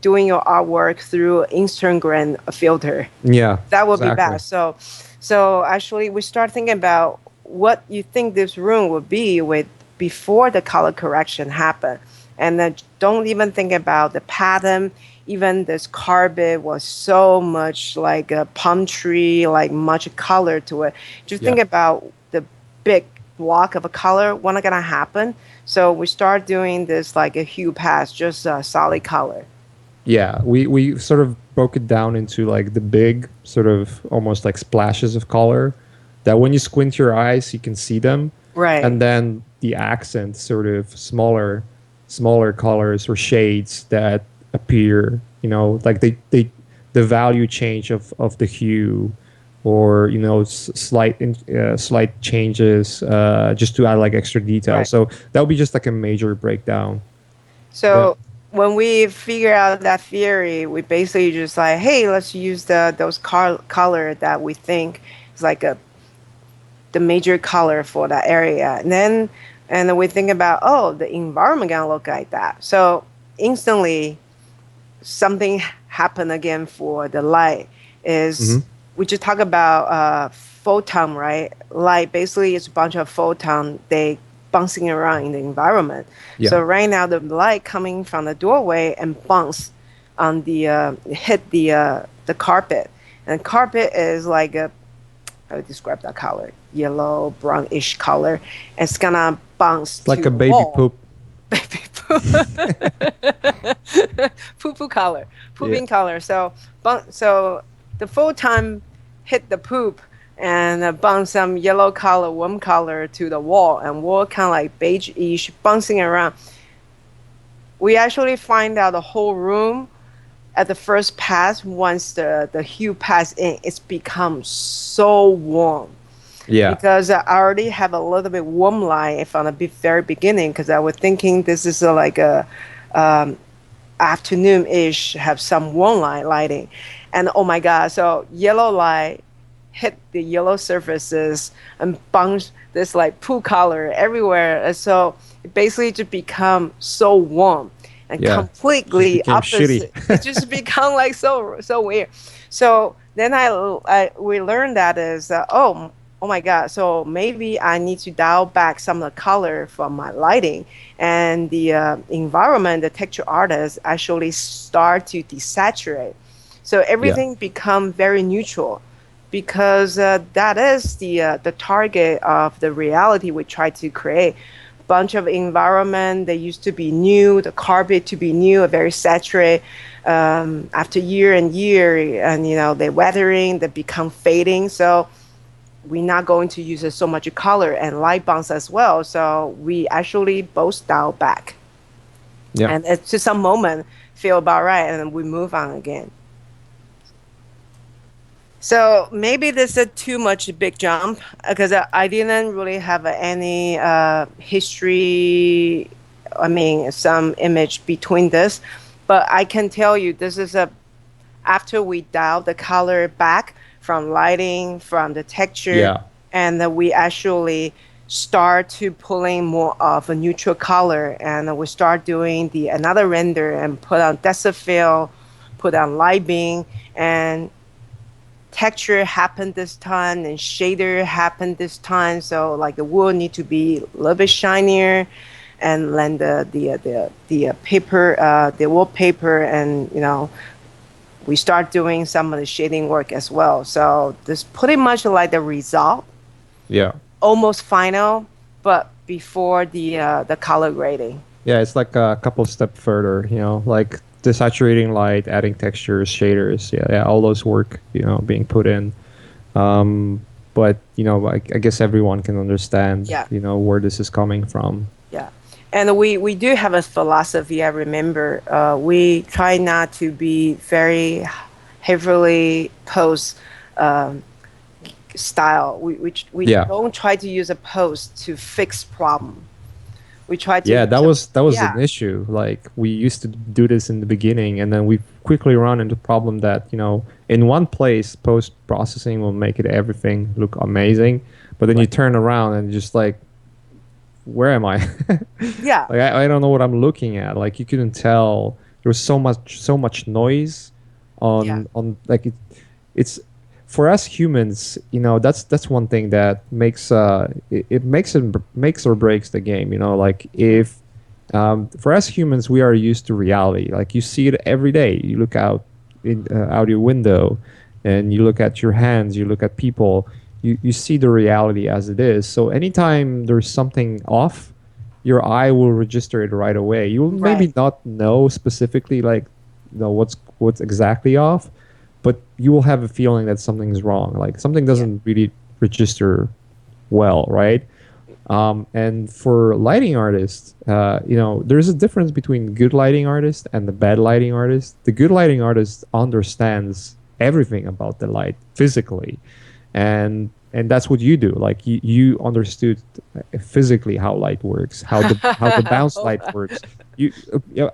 [SPEAKER 3] doing your artwork through Instagram filter.
[SPEAKER 2] Yeah.
[SPEAKER 3] That would be
[SPEAKER 2] exactly.
[SPEAKER 3] bad. So actually, we start thinking about what you think this room would be with before the color correction happened, and then don't even think about the pattern. Even this carpet was so much like a palm tree, like much color to it. Just think
[SPEAKER 2] Yeah.
[SPEAKER 3] about the big block of a color, what's gonna happen. So we start doing this like a hue pass, just a solid color.
[SPEAKER 2] Yeah, we sort of broke it down into like the big sort of almost like splashes of color that when you squint your eyes you can see them,
[SPEAKER 3] Right.
[SPEAKER 2] and then the accent sort of smaller colors or shades that appear, like the value change of the hue, or slight changes, just to add like extra detail.
[SPEAKER 3] Right.
[SPEAKER 2] So that would be just like a major breakdown. Yeah.
[SPEAKER 3] So when we figure out that theory, we basically just like, hey, let's use those color that we think is like the major color for that area, and then we think about, oh, the environment gonna look like that. So instantly something happened again for the light is
[SPEAKER 2] Mhm.
[SPEAKER 3] we just talk about photon, right? Light basically is a bunch of photon they bouncing around in the environment.
[SPEAKER 2] Yeah.
[SPEAKER 3] So right now the light coming from the doorway and bounce on hit the carpet, and carpet is like a, how would describe that color? Yellow, brownish color. It's gonna bounce
[SPEAKER 2] Like
[SPEAKER 3] to
[SPEAKER 2] a
[SPEAKER 3] the
[SPEAKER 2] baby
[SPEAKER 3] wall.
[SPEAKER 2] poop.
[SPEAKER 3] Baby poop. Poo poo color, pooping color. So the the photon hit the poop and bounce some yellow color, warm color to the wall, and wall kind of like beige-ish bouncing around. We actually find out the whole room at the first pass. Once the hue pass in, it's become so warm
[SPEAKER 2] Yeah.
[SPEAKER 3] because I already have a little bit warm light from the very beginning because I was thinking this is like a um, afternoon-ish, have some warm light lighting, and oh my god, so yellow light hit the yellow surfaces and bounce this like pool color everywhere, and so it basically just become so warm and
[SPEAKER 2] Yeah. Just
[SPEAKER 3] completely
[SPEAKER 2] became shitty.
[SPEAKER 3] opposite. It just become like so weird. So then I we learned that is oh my god, so maybe I need to dial back some of the color from my lighting, and the environment, the texture artists actually start to desaturate, so
[SPEAKER 2] Yeah.
[SPEAKER 3] everything become very neutral, because that is the target of the reality we try to create. Bunch of environment that used to be new, the carpet to be new, very saturated. After year and year, and the weathering, they become fading. So we're not going to use so much color and light bounce as well. So we actually both dial back,
[SPEAKER 2] Yeah.
[SPEAKER 3] and it's just some moment feel about right, and then we move on again. So maybe this is a too much big jump because I didn't really have any history. I mean, some image between this, but I can tell you this is a after we dial the color back from lighting, from the texture,
[SPEAKER 2] Yeah.
[SPEAKER 3] and we actually start to pulling more of a neutral color, and we start doing the another render and put on fill, put on light beam, and texture happened this time and shader happened this time, so like the wood need to be a little bit shinier, and then the paper, the wallpaper, and we start doing some of the shading work as well. So this pretty much like the result,
[SPEAKER 2] Yeah.
[SPEAKER 3] almost final, but before the color grading.
[SPEAKER 2] Yeah, it's like a couple step further, like desaturating light, adding textures, shaders. Yeah, yeah, all those work, being put in. But I guess everyone can understand,
[SPEAKER 3] Yeah.
[SPEAKER 2] where this is coming from.
[SPEAKER 3] Yeah. And we do have a philosophy, I remember. We try not to be very heavily post um, style. We
[SPEAKER 2] Yeah.
[SPEAKER 3] don't try to use a post to fix problem. We try to
[SPEAKER 2] Yeah,
[SPEAKER 3] use
[SPEAKER 2] that was
[SPEAKER 3] yeah,
[SPEAKER 2] an issue. Like we used to do this in the beginning, and then we quickly run into problem that in one place post processing will make it everything look amazing, but then you
[SPEAKER 3] right.
[SPEAKER 2] turn around and just like, where am I?
[SPEAKER 3] Yeah,
[SPEAKER 2] Like I don't know what I'm looking at. Like you couldn't tell. There was so much noise
[SPEAKER 3] yeah,
[SPEAKER 2] on like it's for us humans. That's one thing that makes it makes or breaks the game. Like if for us humans, we are used to reality. Like you see it every day. You look out your window, and you look at your hands. You look at people. You see the reality as it is. So anytime there's something off, your eye will register it right away. You will
[SPEAKER 3] right.
[SPEAKER 2] maybe not know specifically, like, what's exactly off, but you will have a feeling that something's wrong. Like something
[SPEAKER 3] Yeah,
[SPEAKER 2] doesn't really register well, right? And for lighting artists, there's a difference between good lighting artist and the bad lighting artist. The good lighting artist understands everything about the light physically, and that's what you do. Like you understood physically how light works, how the bounce light works.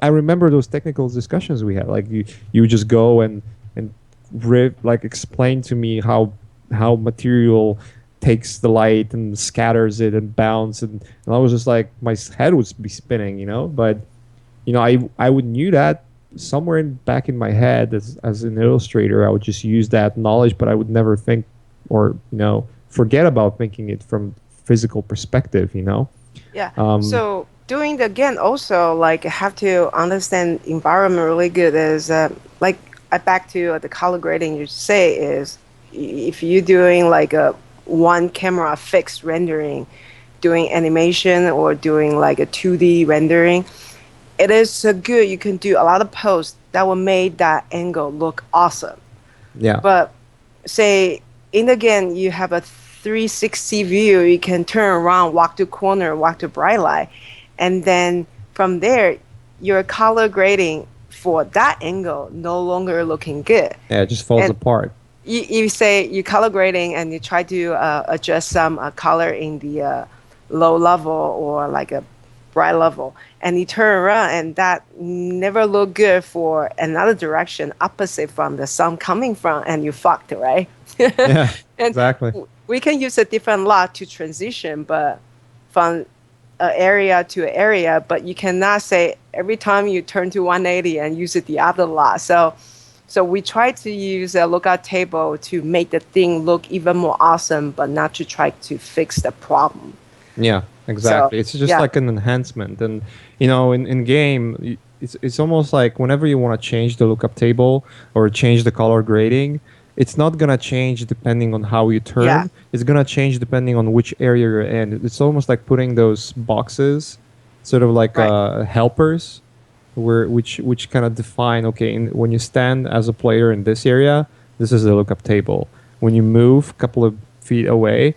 [SPEAKER 2] I remember those technical discussions we had. Like you just go and like explain to me how material takes the light and scatters it and bounce, and I was just like, my head would be spinning. But I would knew that somewhere back in my head, as an illustrator, I would just use that knowledge, but I would never think, or forget about thinking it from physical perspective.
[SPEAKER 3] yeah.
[SPEAKER 2] um
[SPEAKER 3] So doing the again also like have to understand environment really good is like I back to the color grading you say is if you're doing like a one camera fixed rendering, doing animation or doing like a 2D rendering, it is so good you can do a lot of posts that will make that angle look awesome.
[SPEAKER 2] yeah.
[SPEAKER 3] But say in the game you have a 360 view. You can turn around, walk to corner, walk to bright light, and then from there your color grading for that angle no longer looking good.
[SPEAKER 2] Yeah, it just falls
[SPEAKER 3] And
[SPEAKER 2] apart.
[SPEAKER 3] you say you color grading and you try to adjust some color in the low level or like a bright level, and you turn around and that never look good for another direction opposite from the sun coming from, and you fucked, right?
[SPEAKER 2] Yeah,
[SPEAKER 3] And
[SPEAKER 2] exactly.
[SPEAKER 3] we can use a different lot to transition, but from area to area, but you cannot say every time you turn to 180 and use it the other lot. So we try to use a lookout table to make the thing look even more awesome, but not to try to fix the problem.
[SPEAKER 2] Yeah,
[SPEAKER 3] So
[SPEAKER 2] exactly. It's just
[SPEAKER 3] yeah,
[SPEAKER 2] like an enhancement, and in game, it's almost like whenever you want to change the lookup table or change the color grading, it's not gonna change depending on how you
[SPEAKER 3] yeah,
[SPEAKER 2] turn. It's gonna change depending on which area you're in. It's almost like putting those boxes, sort of like
[SPEAKER 3] right.
[SPEAKER 2] helpers, which kind of define, okay, when you stand as a player in this area, this is the lookup table. When you move a couple of feet away,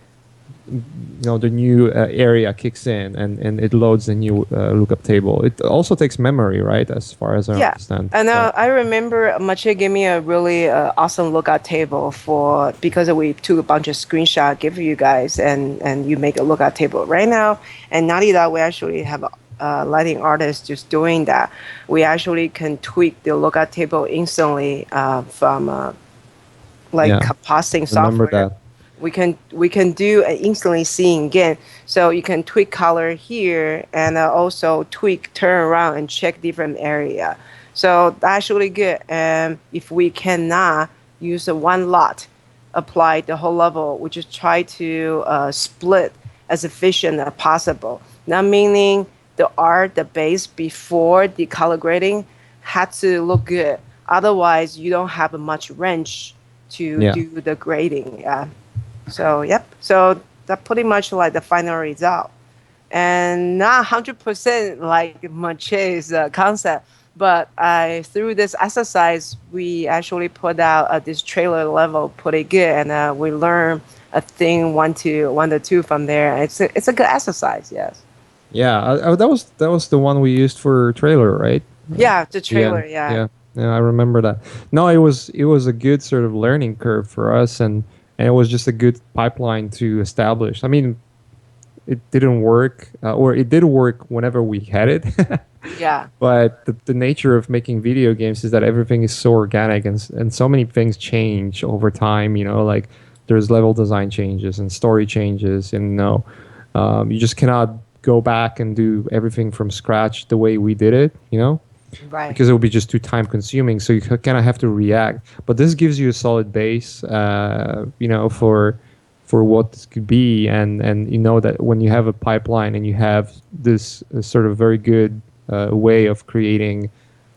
[SPEAKER 2] the new area kicks in, and it loads the new lookup table. It also takes memory, right, as far as I
[SPEAKER 3] Yeah.
[SPEAKER 2] understand.
[SPEAKER 3] And
[SPEAKER 2] Yeah.
[SPEAKER 3] I remember Mache gave me a really awesome lookout table for because we took a bunch of screenshot, give you guys, and you make a lookout table right now. And not only that, we actually have lighting artists just doing that. We actually can tweak the lookout table instantly from like
[SPEAKER 2] Yeah,
[SPEAKER 3] composting
[SPEAKER 2] remember
[SPEAKER 3] software.
[SPEAKER 2] that.
[SPEAKER 3] We can do an instantly seeing again. So you can tweak color here and also tweak turn around and check different area. So that's really good. And if we cannot use a one lot, apply the whole level, we just try to split as efficient as possible. Not meaning the art, the base before the color grading had to look good. Otherwise, you don't have much range to
[SPEAKER 2] Yeah.
[SPEAKER 3] do the grading. Yeah. So yep. So that pretty much like the final result, and not 100% like Mache's concept, but I through this exercise we actually put out this trailer level pretty good, and we learn a thing one to two from there. It's a good exercise. Yes.
[SPEAKER 2] Yeah, that was the one we used for trailer, right?
[SPEAKER 3] Yeah, the
[SPEAKER 2] Yeah,
[SPEAKER 3] trailer. Yeah.
[SPEAKER 2] yeah, yeah. I remember that. No, it was a good sort of learning curve for us, and it was just a good pipeline to establish. I mean, it didn't work, or it did work whenever we had it.
[SPEAKER 3] Yeah.
[SPEAKER 2] But the nature of making video games is that everything is so organic, and so many things change over time. Like there's level design changes and story changes, and you just cannot go back and do everything from scratch the way we did it.
[SPEAKER 3] Right.
[SPEAKER 2] Because it would be just too time consuming. So you kind of have to react. But this gives you a solid base, for what this could be, and you know that when you have a pipeline and you have this sort of very good way of creating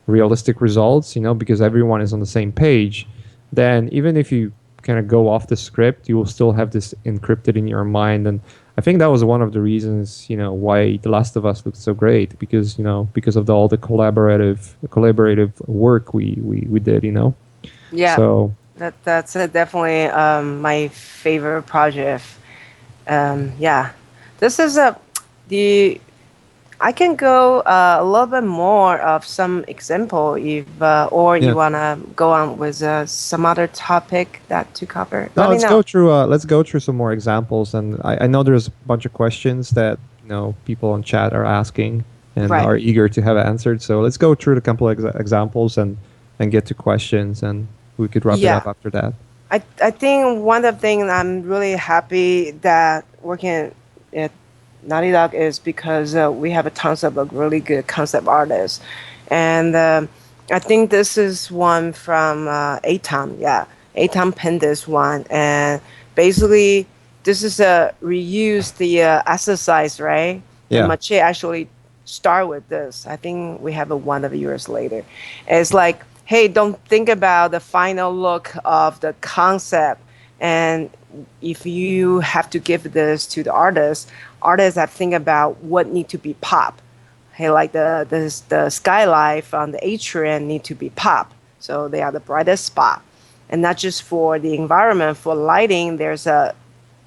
[SPEAKER 2] realistic results, because everyone is on the same page, then even if you kind of go off the script, you will still have this encrypted in your mind. And I think that was one of the reasons, why The Last of Us looked so great, because of all the collaborative work we did.
[SPEAKER 3] Yeah.
[SPEAKER 2] So
[SPEAKER 3] That's definitely my favorite project. Yeah, this is the I can go a little bit more of some example if or
[SPEAKER 2] yeah.
[SPEAKER 3] you wanna go on with some other topic that to cover.
[SPEAKER 2] No,
[SPEAKER 3] Let me
[SPEAKER 2] let's
[SPEAKER 3] know.
[SPEAKER 2] go through. Let's go through some more examples, and I know there's a bunch of questions that people on chat are asking and
[SPEAKER 3] Right.
[SPEAKER 2] are eager to have answered. So let's go through the couple of examples and get to questions, and we could wrap it
[SPEAKER 3] Yeah.
[SPEAKER 2] up after that.
[SPEAKER 3] I think one of the things I'm really happy that working at Naughty Dog is because we have a tons of really good concept artists, and I think this is one from Atom. Yeah, Atom penned this one, and basically this is a reuse the exercise, right? And
[SPEAKER 2] Yeah,
[SPEAKER 3] Mache actually start with this. I think we have a one of years later. It's like, hey, don't think about the final look of the concept. And if you have to give this to the artists have to think about what need to be pop. Hey, like the skylight from the atrium need to be pop. So they are the brightest spot. and not just for the environment. For lighting, there's a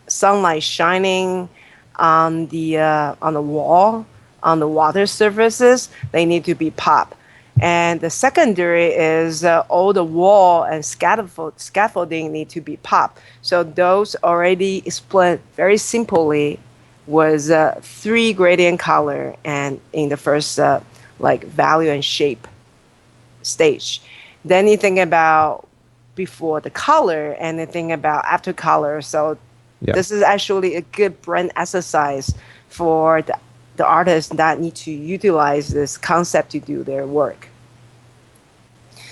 [SPEAKER 3] sunlight shining on the wall, on the water surfaces. They need to be pop. And the secondary is all the wall and scaffolding need to be pop. So those already explained very simply was three gradient color and in the first like value and shape stage. Then you think about before the color and then think about after color. So
[SPEAKER 2] Yeah.
[SPEAKER 3] this is actually a good brain exercise for the artists that need to utilize this concept to do their work.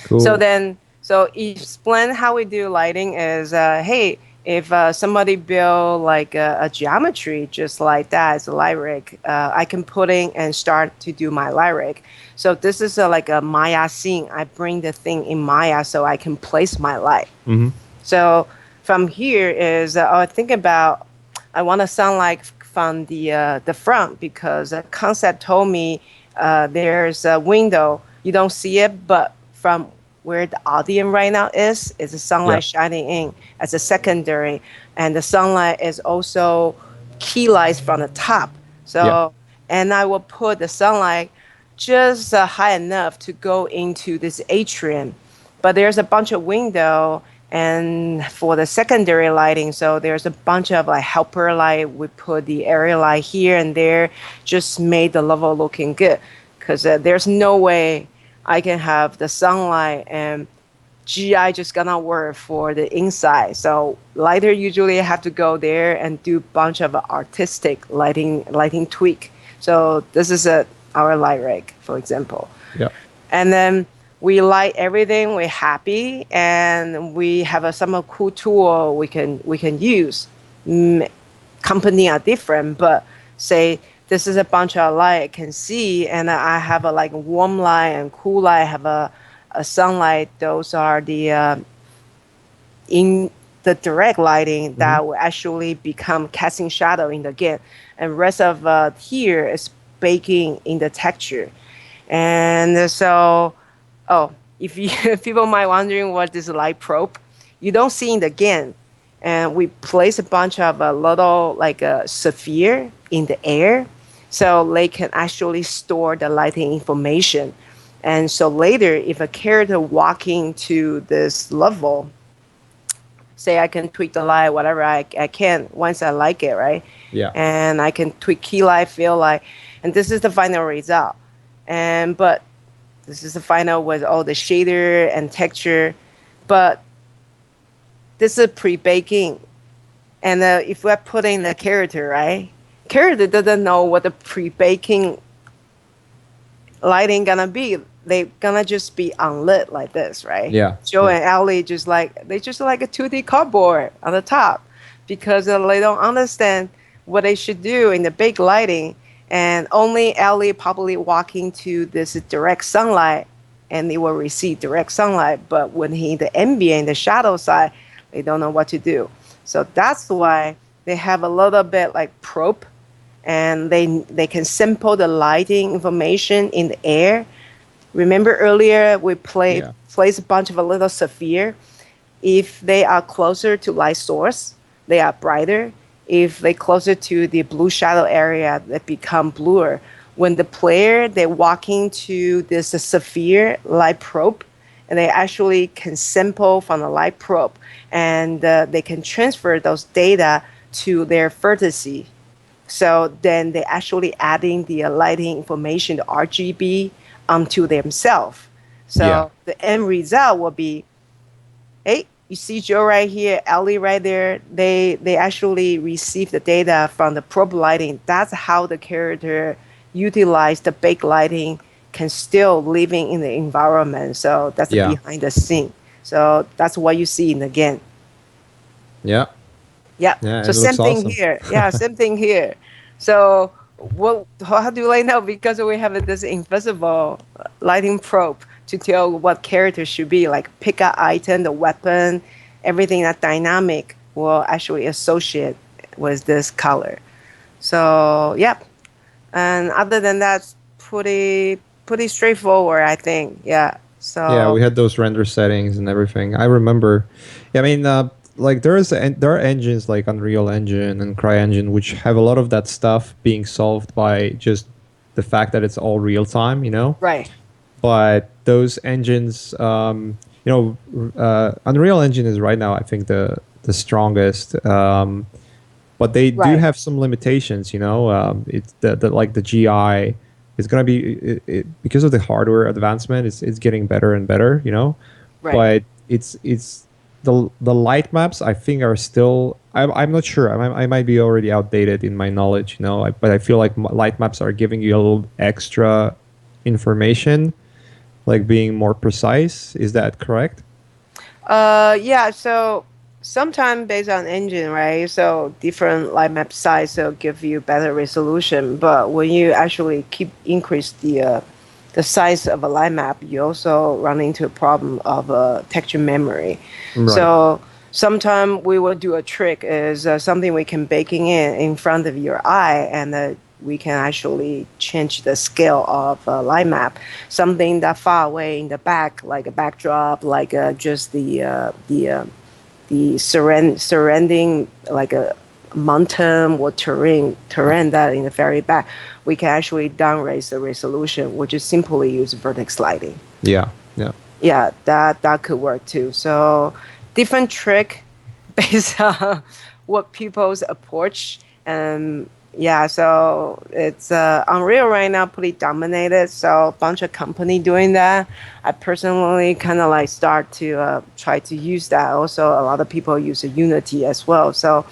[SPEAKER 2] Cool.
[SPEAKER 3] So then, so explain how we do lighting is, hey, if somebody build like a geometry just like that as a light rig, I can put in and start to do my light rig. So this is like a Maya scene. I bring the thing in Maya so I can place my light.
[SPEAKER 2] Mm-hmm.
[SPEAKER 3] So from here is think about I want to sound like from the front because the concept told me there's a window. You don't see it, but from where the audience right now is the sunlight shining in as a secondary, and the sunlight is also key lights from the top. So and I will put the sunlight just high enough to go into this atrium, but there's a bunch of window and for the secondary lighting, so there's a bunch of like helper light. We put the area light here and there, just made the level looking good because there's no way I can have the sunlight and GI just gonna work for the inside. So lighter usually have to go there and do bunch of artistic lighting tweak. So this is our light rig, for example.
[SPEAKER 2] Yeah.
[SPEAKER 3] And then we light everything. We're happy, and we have some cool tool we can use. Company are different, but say this is a bunch of light I can see, and I have a like warm light and cool light. I have a sunlight. Those are the in the direct lighting that will actually become casting shadow in the game, and rest of here is baking in the texture. And so, oh, if people might wondering what this light probe, you don't see in the game, and we place a bunch of a little like a sphere in the air, so they can actually store the lighting information. And so later, if a character walking to this level, say I can tweak the light, whatever I can once I like it, right?
[SPEAKER 2] Yeah.
[SPEAKER 3] And I can tweak key light, feel light, and this is the final result. And but this is the final with all the shader and texture, but this is pre-baking. And if we're putting the character, right? Character doesn't know what the pre-baking lighting gonna be. They gonna just be unlit like this, right?
[SPEAKER 2] Yeah.
[SPEAKER 3] Joe
[SPEAKER 2] Yeah.
[SPEAKER 3] and Ellie just like a 2D cardboard on the top because they don't understand what they should do in the big lighting. And only Ellie probably walking to this direct sunlight, and they will receive direct sunlight. But when he the ambient, the shadow side, they don't know what to do. So that's why they have a little bit like probe, and they can sample the lighting information in the air. Remember earlier we placed a bunch of a little sphere. If they are closer to light source, they are brighter. If they closer to the blue shadow area, they become bluer. When the player they walk into this sphere light probe, and they actually can sample from the light probe, and they can transfer those data to their vertices. So then they actually adding the lighting information, the RGB, onto themselves. So the end result will be, hey, you see Joe right here, Ellie right there. They actually receive the data from the probe lighting. That's how the character utilize the bake lighting can still living in the environment. So that's the behind the scene. So that's what you see in the game.
[SPEAKER 2] Yeah.
[SPEAKER 3] Yeah. So same thing
[SPEAKER 2] awesome.
[SPEAKER 3] here. Yeah, same thing here. So how do I know? Because we have this invisible lighting probe to tell what character should be, like pick up item, the weapon, everything that dynamic will actually associate with this color. So yep. And other than that, pretty straightforward, I think. Yeah.
[SPEAKER 2] Yeah, we
[SPEAKER 3] So
[SPEAKER 2] had those render settings and everything. I remember. Yeah, I mean, like there are engines like Unreal Engine and CryEngine which have a lot of that stuff being solved by just the fact that it's all real time, you know.
[SPEAKER 3] right,
[SPEAKER 2] But those engines, Unreal Engine is right now, I think, the strongest. But they do
[SPEAKER 3] right,
[SPEAKER 2] have some limitations. It's the like the GI is going to be because of the hardware advancement. It's getting better and better.
[SPEAKER 3] right.
[SPEAKER 2] But it's the light maps I think are still. I'm not sure. I might be already outdated in my knowledge. But I feel like light maps are giving you a little extra information, like being more precise. Is that correct?
[SPEAKER 3] Yeah, so sometime based on engine, right? So different light map size will give you better resolution. But when you actually keep increase the size of a light map, you also run into a problem of texture memory.
[SPEAKER 2] Right.
[SPEAKER 3] So sometime we will do a trick is something we can baking in front of your eye, and we can actually change the scale of a light map. Something that far away in the back, like a backdrop, like just the surrounding, like a mountain or terrain that in the very back, we can actually downraise the resolution, which is simply use vertex lighting.
[SPEAKER 2] Yeah. Yeah.
[SPEAKER 3] Yeah, that could work too. So different trick based on what people's approach. And yeah, so it's Unreal right now pretty dominated. So a bunch of company doing that. I personally kind of like start to try to use that. Also, a lot of people use Unity as well. So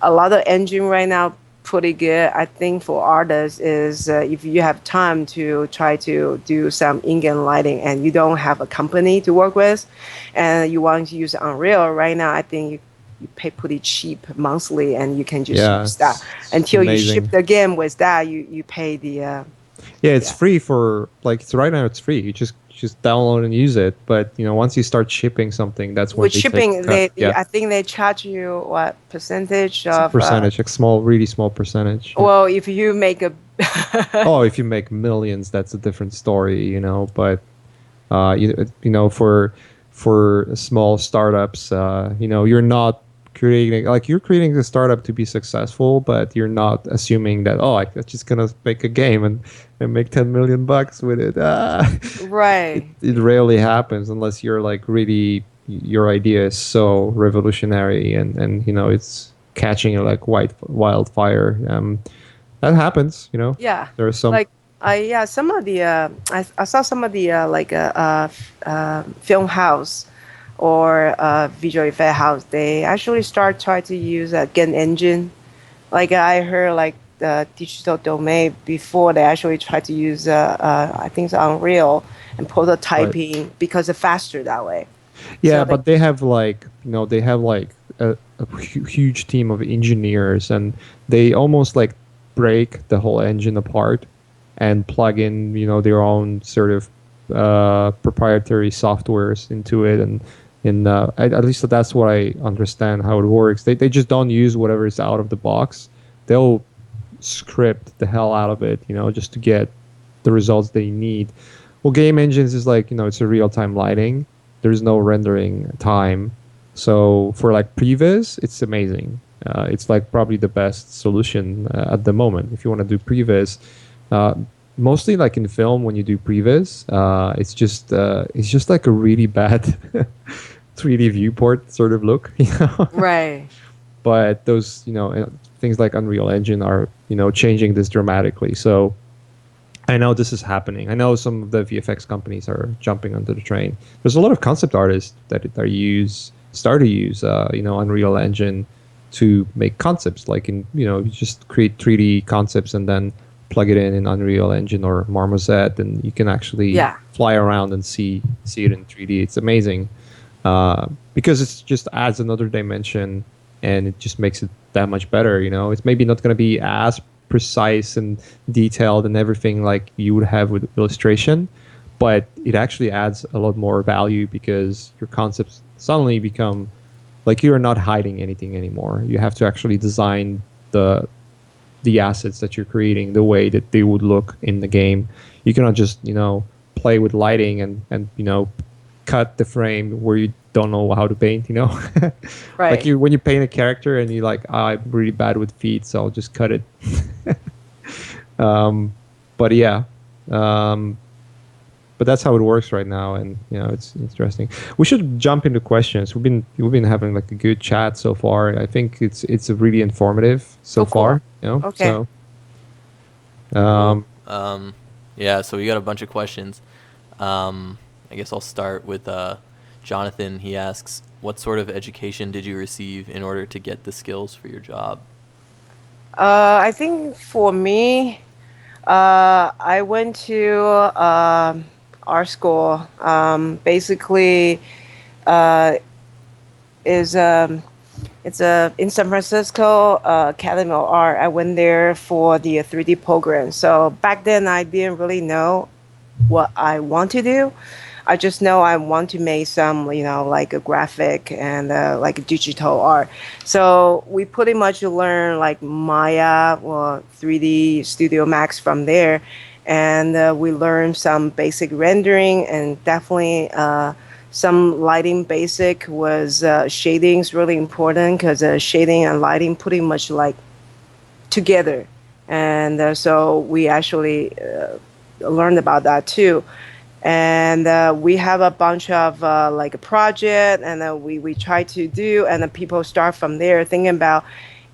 [SPEAKER 3] a lot of engine right now pretty good. I think for artists is if you have time to try to do some in-game lighting and you don't have a company to work with and you want to use Unreal right now, I think you pay pretty cheap monthly and you can just
[SPEAKER 2] Yeah.
[SPEAKER 3] use that
[SPEAKER 2] It's
[SPEAKER 3] until you ship
[SPEAKER 2] amazing.
[SPEAKER 3] the game with that. You pay the
[SPEAKER 2] Yeah, it's
[SPEAKER 3] yeah.
[SPEAKER 2] free for like it's right now. It's free. You just download and use it. But once you start shipping something, that's when
[SPEAKER 3] With
[SPEAKER 2] they take a
[SPEAKER 3] shipping,
[SPEAKER 2] cut. Yeah,
[SPEAKER 3] I think they charge you what percentage
[SPEAKER 2] it's a
[SPEAKER 3] of
[SPEAKER 2] percentage, a small, really small percentage. Yeah.
[SPEAKER 3] well, if you make a
[SPEAKER 2] Oh, if you make millions, that's a different story. But for small startups, you're not you're creating the startup to be successful, but you're not assuming that I'm just gonna make a game and make 10 million bucks with it. It
[SPEAKER 3] right.
[SPEAKER 2] it rarely happens unless you're like really your idea is so revolutionary and it's catching like wildfire. That happens.
[SPEAKER 3] Yeah,
[SPEAKER 2] There are some.
[SPEAKER 3] like some of the I saw some of the film house or visual effect house. They actually start trying to use a game engine. Like I heard like the digital domain before they actually try to use I think it's Unreal and
[SPEAKER 2] Right.
[SPEAKER 3] prototyping because it's faster that way.
[SPEAKER 2] Yeah,
[SPEAKER 3] So they
[SPEAKER 2] but they have like a huge team of engineers, and they almost like break the whole engine apart and plug in their own sort of proprietary softwares into it, and at least that's what I understand how it works. They just don't use whatever is out of the box. They'll script the hell out of it, just to get the results they need. Well, game engines is like, it's a real time lighting. There's no rendering time. So for like previs, it's amazing. It's like probably the best solution at the moment. If you want to do previs, uh, mostly like in film, when you do previs, it's just like a really bad 3D viewport sort of look,
[SPEAKER 3] right.
[SPEAKER 2] But those, things like Unreal Engine are, changing this dramatically. So I know this is happening. I know some of the VFX companies are jumping onto the train. There's a lot of concept artists that start to use, Unreal Engine to make concepts. Like you just create 3D concepts and then plug it in Unreal Engine or Marmoset, and you can actually
[SPEAKER 3] Yeah.
[SPEAKER 2] fly around and see it in 3D. It's amazing because it just adds another dimension and it just makes it that much better. It's maybe not going to be as precise and detailed and everything like you would have with illustration, but it actually adds a lot more value because your concepts suddenly become like you're not hiding anything anymore. You have to actually design the assets that you're creating the way that they would look in the game. You cannot just play with lighting and cut the frame where you don't know how to paint. Like
[SPEAKER 3] Right.
[SPEAKER 2] when you paint a character and you're like, I'm really bad with feet, so I'll just cut it. But yeah. But that's how it works right now, and it's interesting. We should jump into questions. We've been having like a good chat so far. I think it's really informative so
[SPEAKER 3] Oh, cool.
[SPEAKER 2] far.
[SPEAKER 3] Okay.
[SPEAKER 2] So
[SPEAKER 1] Cool.
[SPEAKER 2] um,
[SPEAKER 1] Yeah, so we got a bunch of questions. I guess I'll start with Jonathan. He asks, what sort of education did you receive in order to get the skills for your job?
[SPEAKER 3] I think for me, I went to art school. Basically, uh, is it's in San Francisco Academy of Art. I went there for the 3D program. So back then, I didn't really know what I want to do. I just know I want to make some, like a graphic and like a digital art. So we pretty much learn like Maya or 3D Studio Max from there. And we learn some basic rendering and definitely some lighting basic was shading is really important because shading and lighting pretty much like together. And so we actually learned about that too. And we have a bunch of like a project, and we try to do, and then people start from there thinking about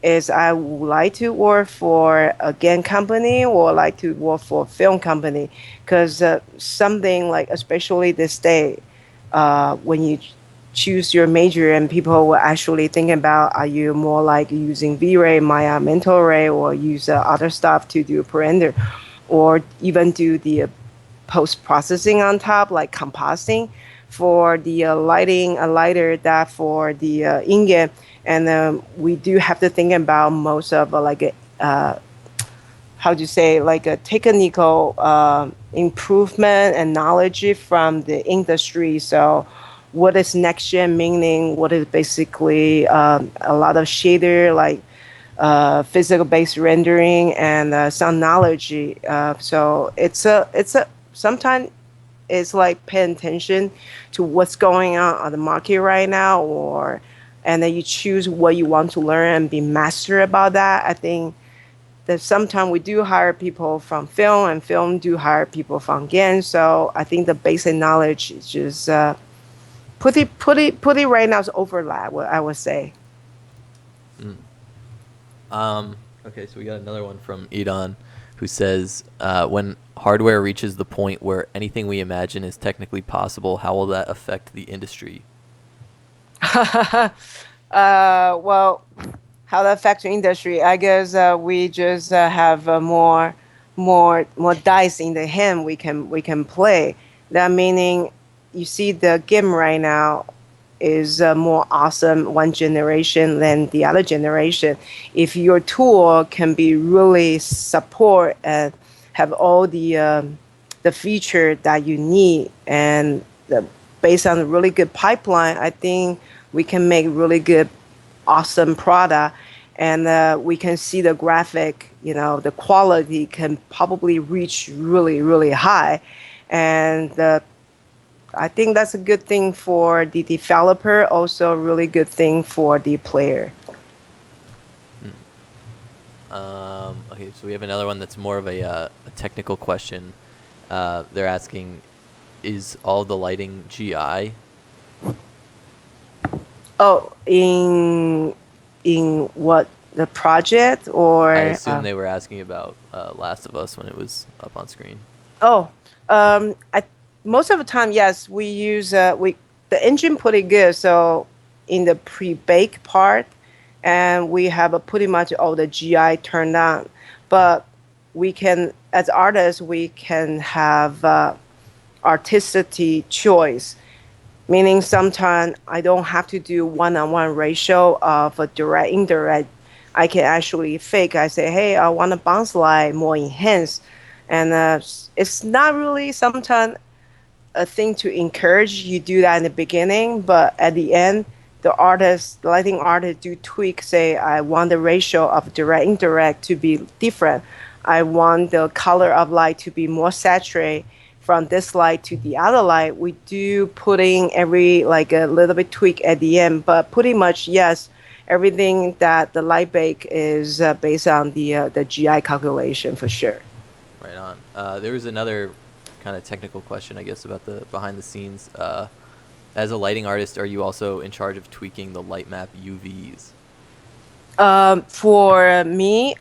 [SPEAKER 3] is I would like to work for a game company or like to work for a film company because something like especially this day when you choose your major and people will actually think about are you more like using V-Ray, Maya, Mental Ray, or use other stuff to do render or even do the post processing on top, like compositing for the lighting, a lighter that for the ingot. And we do have to think about most of like a, how do you say, like a technical improvement and knowledge from the industry. So what is next gen meaning? What is basically a lot of shader, like physical based rendering and some knowledge. So it's a sometimes it's like paying attention to what's going on the market right now, or and then you choose what you want to learn and be master about that. I think that sometimes we do hire people from film, and film do hire people from games. So I think the basic knowledge is just put it right now is overlap. What I would say.
[SPEAKER 1] Mm. Okay, so we got another one from Edon, who says, when hardware reaches the point where anything we imagine is technically possible, how will that affect the industry?
[SPEAKER 3] Well, how that affects the industry? I guess we just have more dice in the hand we can play. That meaning, you see the game right now is more awesome one generation than the other generation. If your tool can be really support and have all the feature that you need and based on a really good pipeline, I think we can make really good awesome product and we can see the graphic, the quality can probably reach really really high and I think that's a good thing for the developer, also a really good thing for the player.
[SPEAKER 1] Okay, so we have another one that's more of a technical question. They're asking, is all the lighting GI?
[SPEAKER 3] Oh, in what, the project
[SPEAKER 1] I
[SPEAKER 3] or
[SPEAKER 1] assume they were asking about Last of Us when it was up on screen.
[SPEAKER 3] oh, I most of the time, yes, we use we the engine pretty good. So in the pre-bake part, and we have a pretty much all the GI turned on, but we can, as artists, we can have artistic choice. Meaning sometimes I don't have to do one-on-one ratio of a direct indirect. I can actually fake. I say, hey, I want a bounce light more enhanced, and it's not really sometimes a thing to encourage you do that in the beginning, but at the end, the lighting artist do tweak. Say, I want the ratio of direct indirect to be different. I want the color of light to be more saturated from this light to the other light, we do putting every like a little bit tweak at the end, but pretty much yes, everything that the light bake is based on the GI calculation for sure.
[SPEAKER 1] Right on. There was another kind of technical question, I guess, about the behind the scenes. As a lighting artist, are you also in charge of tweaking the light map UVs?
[SPEAKER 3] For me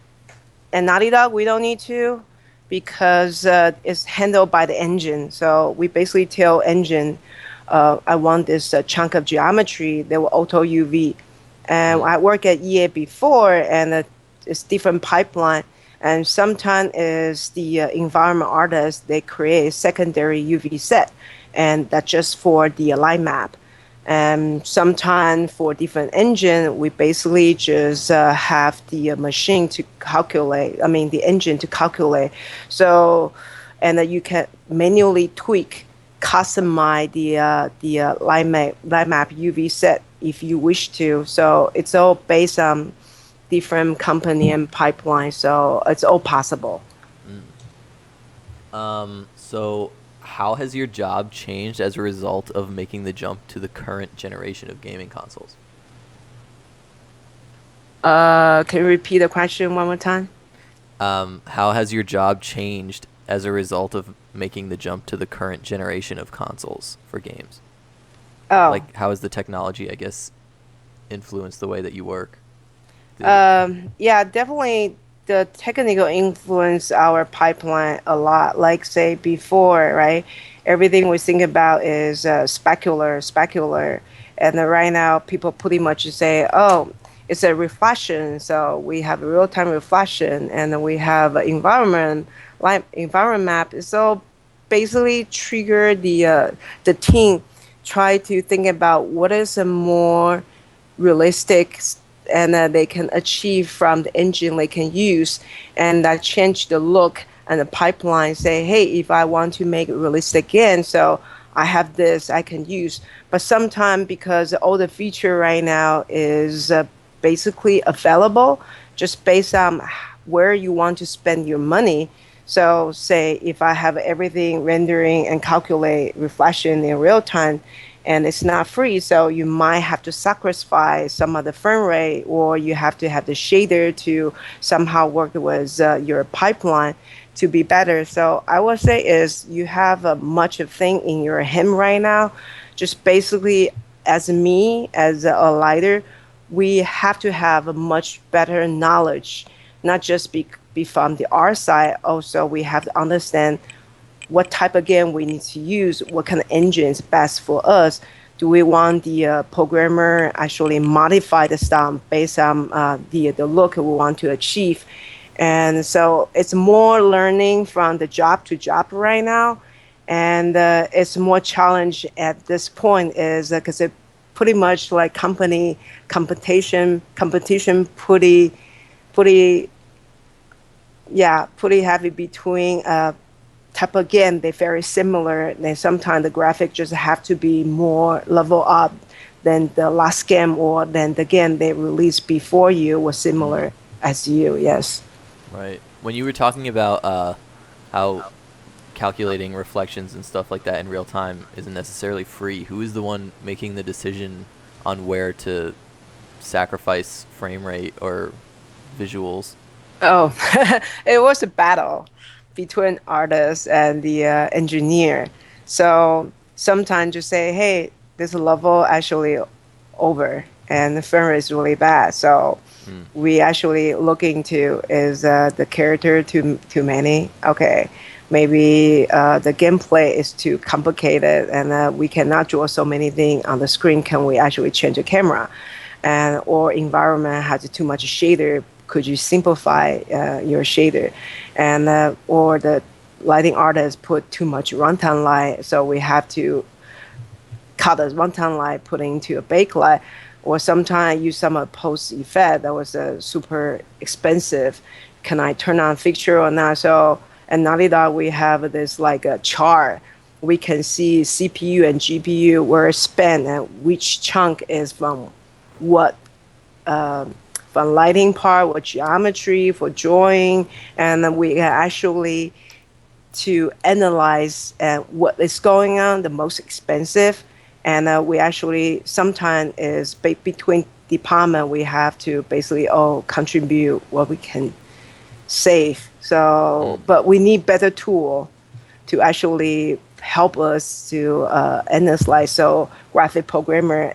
[SPEAKER 3] and Naughty Dog, we don't need to because it's handled by the engine. So we basically tell engine, I want this chunk of geometry that will auto UV. And I work at EA before, and it's different pipeline. And sometimes is the environment artist, they create a secondary UV set, and that's just for the light map. And sometimes for different engine, we basically just have the machine to calculate. I mean, the engine to calculate. So, and you can manually tweak, customize the light map UV set if you wish to. So it's all based on different company and pipeline. So it's all possible.
[SPEAKER 1] So how has your job changed as a result of making the jump to the current generation of gaming consoles?
[SPEAKER 3] Can you repeat the question one more time?
[SPEAKER 1] How has your job changed as a result of making the jump to the current generation of consoles for games?
[SPEAKER 3] Oh,
[SPEAKER 1] Like, how has the technology, I guess, influenced the way that you work?
[SPEAKER 3] yeah, definitely the technical influence our pipeline a lot. Like say before, right? Everything we think about is specular, and then right now people pretty much say, oh, it's a reflection. So we have a real-time reflection, and then we have a environment like environment map. So basically, trigger the team try to think about what is a more realistic and they can achieve from the engine they can use and that change the look and the pipeline say hey if I want to make it realistic again so I have this I can use but sometimes because all the feature right now is basically available just based on where you want to spend your money so say if I have everything rendering and calculate reflection in real time and it's not free, so you might have to sacrifice some of the frame rate, or you have to have the shader to somehow work with your pipeline to be better. So I would say is you have a much of thing in your hand right now. Just basically, as me as a lighter, we have to have a much better knowledge, not just be from the art side. Also, we have to understand what type of game we need to use, what kind of engine is best for us. Do we want the programmer actually modify the stuff based on the look we want to achieve? And so it's more learning from the job to job right now, and it's more challenge at this point is because it pretty much like company competition pretty yeah pretty heavy between type of game they're very similar then sometimes the graphic just have to be more level up than the last game or than the game they released before you was similar as you yes
[SPEAKER 1] Right. When you were talking about how calculating reflections and stuff like that in real time isn't necessarily free, who is the one making the decision on where to sacrifice frame rate or visuals?
[SPEAKER 3] oh it was a battle between artist and the engineer so sometimes you say hey this level actually over and the frame rate is really bad so we actually look into is the character too many okay maybe the gameplay is too complicated and we cannot draw so many things on the screen can we actually change the camera and or environment has too much shader could you simplify your shader and or the lighting artist put too much runtime light so we have to cut the runtime light put into a backlight or sometimes use some post effect that was super expensive can I turn on fixture or not so and Naughty Dog we have this like a chart we can see CPU and GPU where it's spent and which chunk is from what from lighting part, what geometry for drawing, and then we can actually to analyze what is going on, the most expensive, and we actually sometimes is between department we have to basically all contribute what we can save. So,
[SPEAKER 1] Mm.
[SPEAKER 3] but we need better tool to actually help us to analyze. So, graphic programmer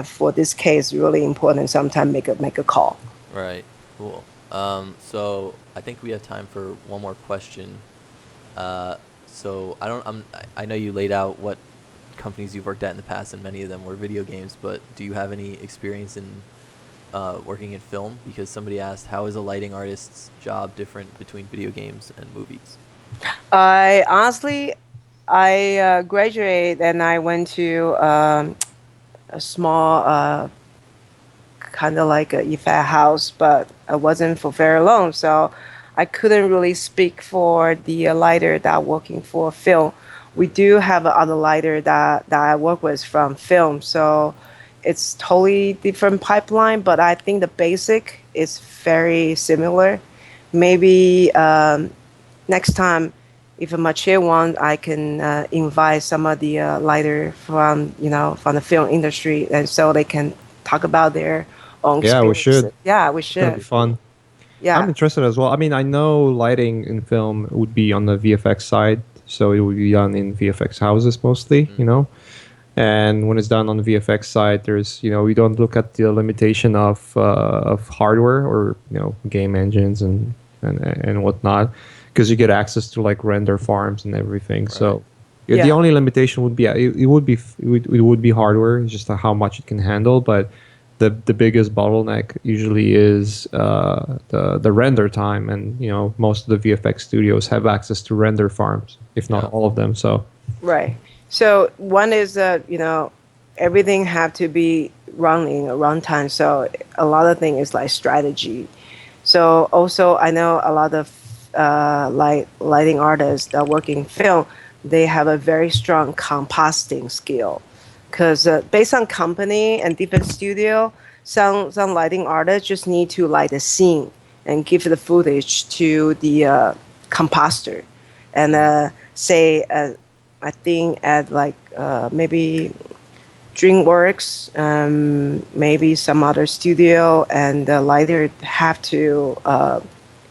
[SPEAKER 3] for this case really important. Sometimes make a call.
[SPEAKER 1] Right. Cool. So I think we have time for one more question. Uh, so I know you laid out what companies you've worked at in the past, and many of them were video games. But do you have any experience in working in film? Because somebody asked, how is a lighting artist's job different between video games and movies?
[SPEAKER 3] I honestly, I graduated and I went to a small kind of like a effect house, but I wasn't for very long, so I couldn't really speak for the lighter that working for film. We do have other lighter that I work with from film, so it's totally different pipeline, but I think the basic is very similar. Maybe next time, if a mature one, I can invite some of the lighter from from the film industry, and so they can talk about their own
[SPEAKER 2] Yeah, we
[SPEAKER 3] experience.
[SPEAKER 2] should.
[SPEAKER 3] Yeah, we
[SPEAKER 2] It's gonna be
[SPEAKER 3] should.
[SPEAKER 2] fun. I'm
[SPEAKER 3] Yeah.
[SPEAKER 2] interested as well. I mean, I know lighting in film would be on the VFX side, so it would be done in VFX houses mostly,
[SPEAKER 1] Mm.
[SPEAKER 2] And when it's done on the VFX side, there's, we don't look at the limitation of hardware or game engines and whatnot, because you get access to like render farms and everything.
[SPEAKER 1] Right.
[SPEAKER 2] So yeah, the
[SPEAKER 3] Yeah.
[SPEAKER 2] only limitation would be it would be hardware, just how much it can handle, but the biggest bottleneck usually is the render time, and most of the VFX studios have access to render farms, if not
[SPEAKER 1] Yeah.
[SPEAKER 2] all of them. So
[SPEAKER 3] Right. So one is everything have to be running a runtime. So a lot of things is like strategy. So also I know a lot of like lighting artists that work in film, they have a very strong compositing skill. Because based on company and different studio, some lighting artists just need to light the scene and give the footage to the composer, and say I think at like maybe DreamWorks, maybe some other studio, and the lighter have to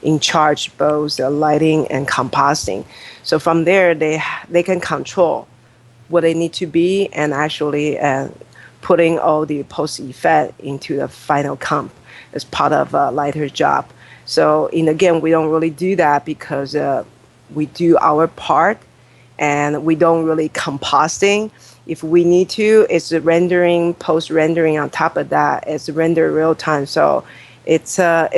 [SPEAKER 3] in charge both the lighting and compositing. So from there, they can control what they need to be, and actually putting all the post effect into the final comp as part of a lighter job. So in again, we don't really do that because we do our part, and we don't really compositing. If we need to, it's rendering, post rendering on top of that. It's render real time. So it's a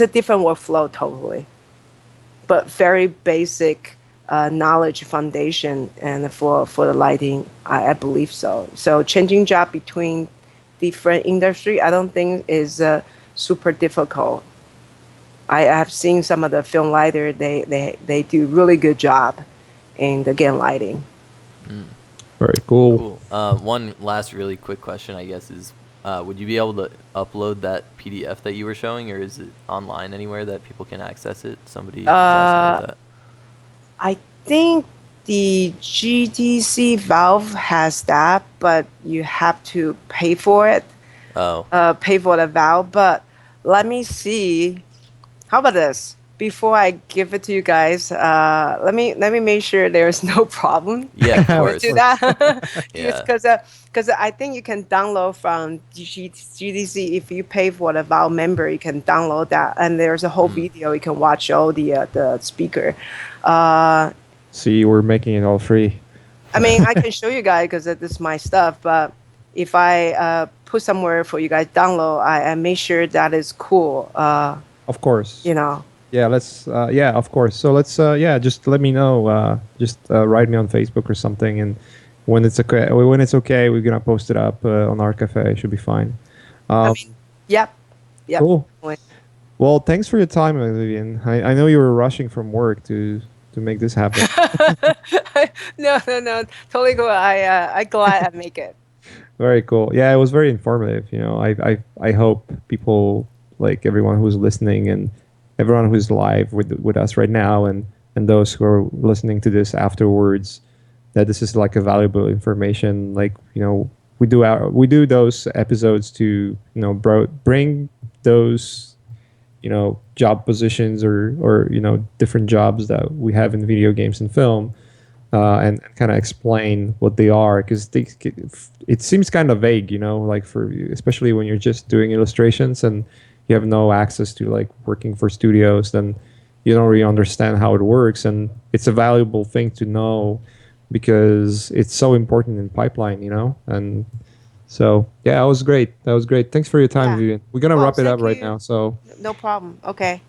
[SPEAKER 3] different workflow totally, but very basic knowledge foundation and for the lighting, I believe so. So changing job between different industry, I don't think is super difficult. I have seen some of the film lighter, they do really good job in the game lighting.
[SPEAKER 2] very cool.
[SPEAKER 1] Cool. One last really quick question, I guess, is would you be able to upload that PDF that you were showing, or is it online anywhere that people can access it? Somebody was asking about that.
[SPEAKER 3] I think the GDC Valve has that, but you have to pay for it.
[SPEAKER 1] Oh,
[SPEAKER 3] Pay for the valve. But let me see. How about this? Before I give it to you guys, let me make sure there's no problem.
[SPEAKER 1] yeah, of
[SPEAKER 2] Of
[SPEAKER 1] course.
[SPEAKER 3] Do that.
[SPEAKER 1] Yeah.
[SPEAKER 3] Because I think you can download from GDC if you pay for the valve member. You can download that, and there's a whole video. You can watch all the speaker.
[SPEAKER 2] See, we're making it all free.
[SPEAKER 3] I mean, I can show you guys because this is my stuff, but if I put somewhere for you guys download, I make sure that is cool.
[SPEAKER 2] Of course. Yeah, let's. Yeah, of course. So let's. Yeah, just let me know. Just write me on Facebook or something, and when it's okay, we're gonna post it up on our cafe. It should be fine.
[SPEAKER 3] I mean, yep.
[SPEAKER 2] Cool.
[SPEAKER 3] Definitely.
[SPEAKER 2] Well, thanks for your time, Vivian. I know you were rushing from work to make this happen.
[SPEAKER 3] No, totally cool. I glad I make it.
[SPEAKER 2] Very cool. Yeah, it was very informative. I hope people, like everyone who's listening and everyone who's live with us right now, and and those who are listening to this afterwards, that this is like a valuable information. Like, we do those episodes to, bring those, job positions or different jobs that we have in video games and film, and kind of explain what they are, because it seems kind of vague, like for especially when you're just doing illustrations and you have no access to like working for studios, then you don't really understand how it works, and it's a valuable thing to know because it's so important in pipeline, and so yeah, that was great. That was great. Thanks for your time,
[SPEAKER 3] Yeah.
[SPEAKER 2] Vivian. We're gonna
[SPEAKER 3] Well,
[SPEAKER 2] wrap it up
[SPEAKER 3] thank
[SPEAKER 2] right
[SPEAKER 3] you.
[SPEAKER 2] now. So
[SPEAKER 3] No problem. Okay.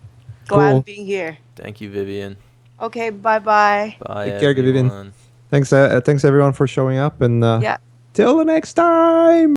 [SPEAKER 3] Glad
[SPEAKER 2] cool.
[SPEAKER 3] being here.
[SPEAKER 1] Thank you, Vivian.
[SPEAKER 3] Okay. Bye bye.
[SPEAKER 1] Bye,
[SPEAKER 2] Take care, Vivian.
[SPEAKER 1] everyone.
[SPEAKER 2] Thanks everyone for showing up, and
[SPEAKER 3] Yeah.
[SPEAKER 2] till the next time.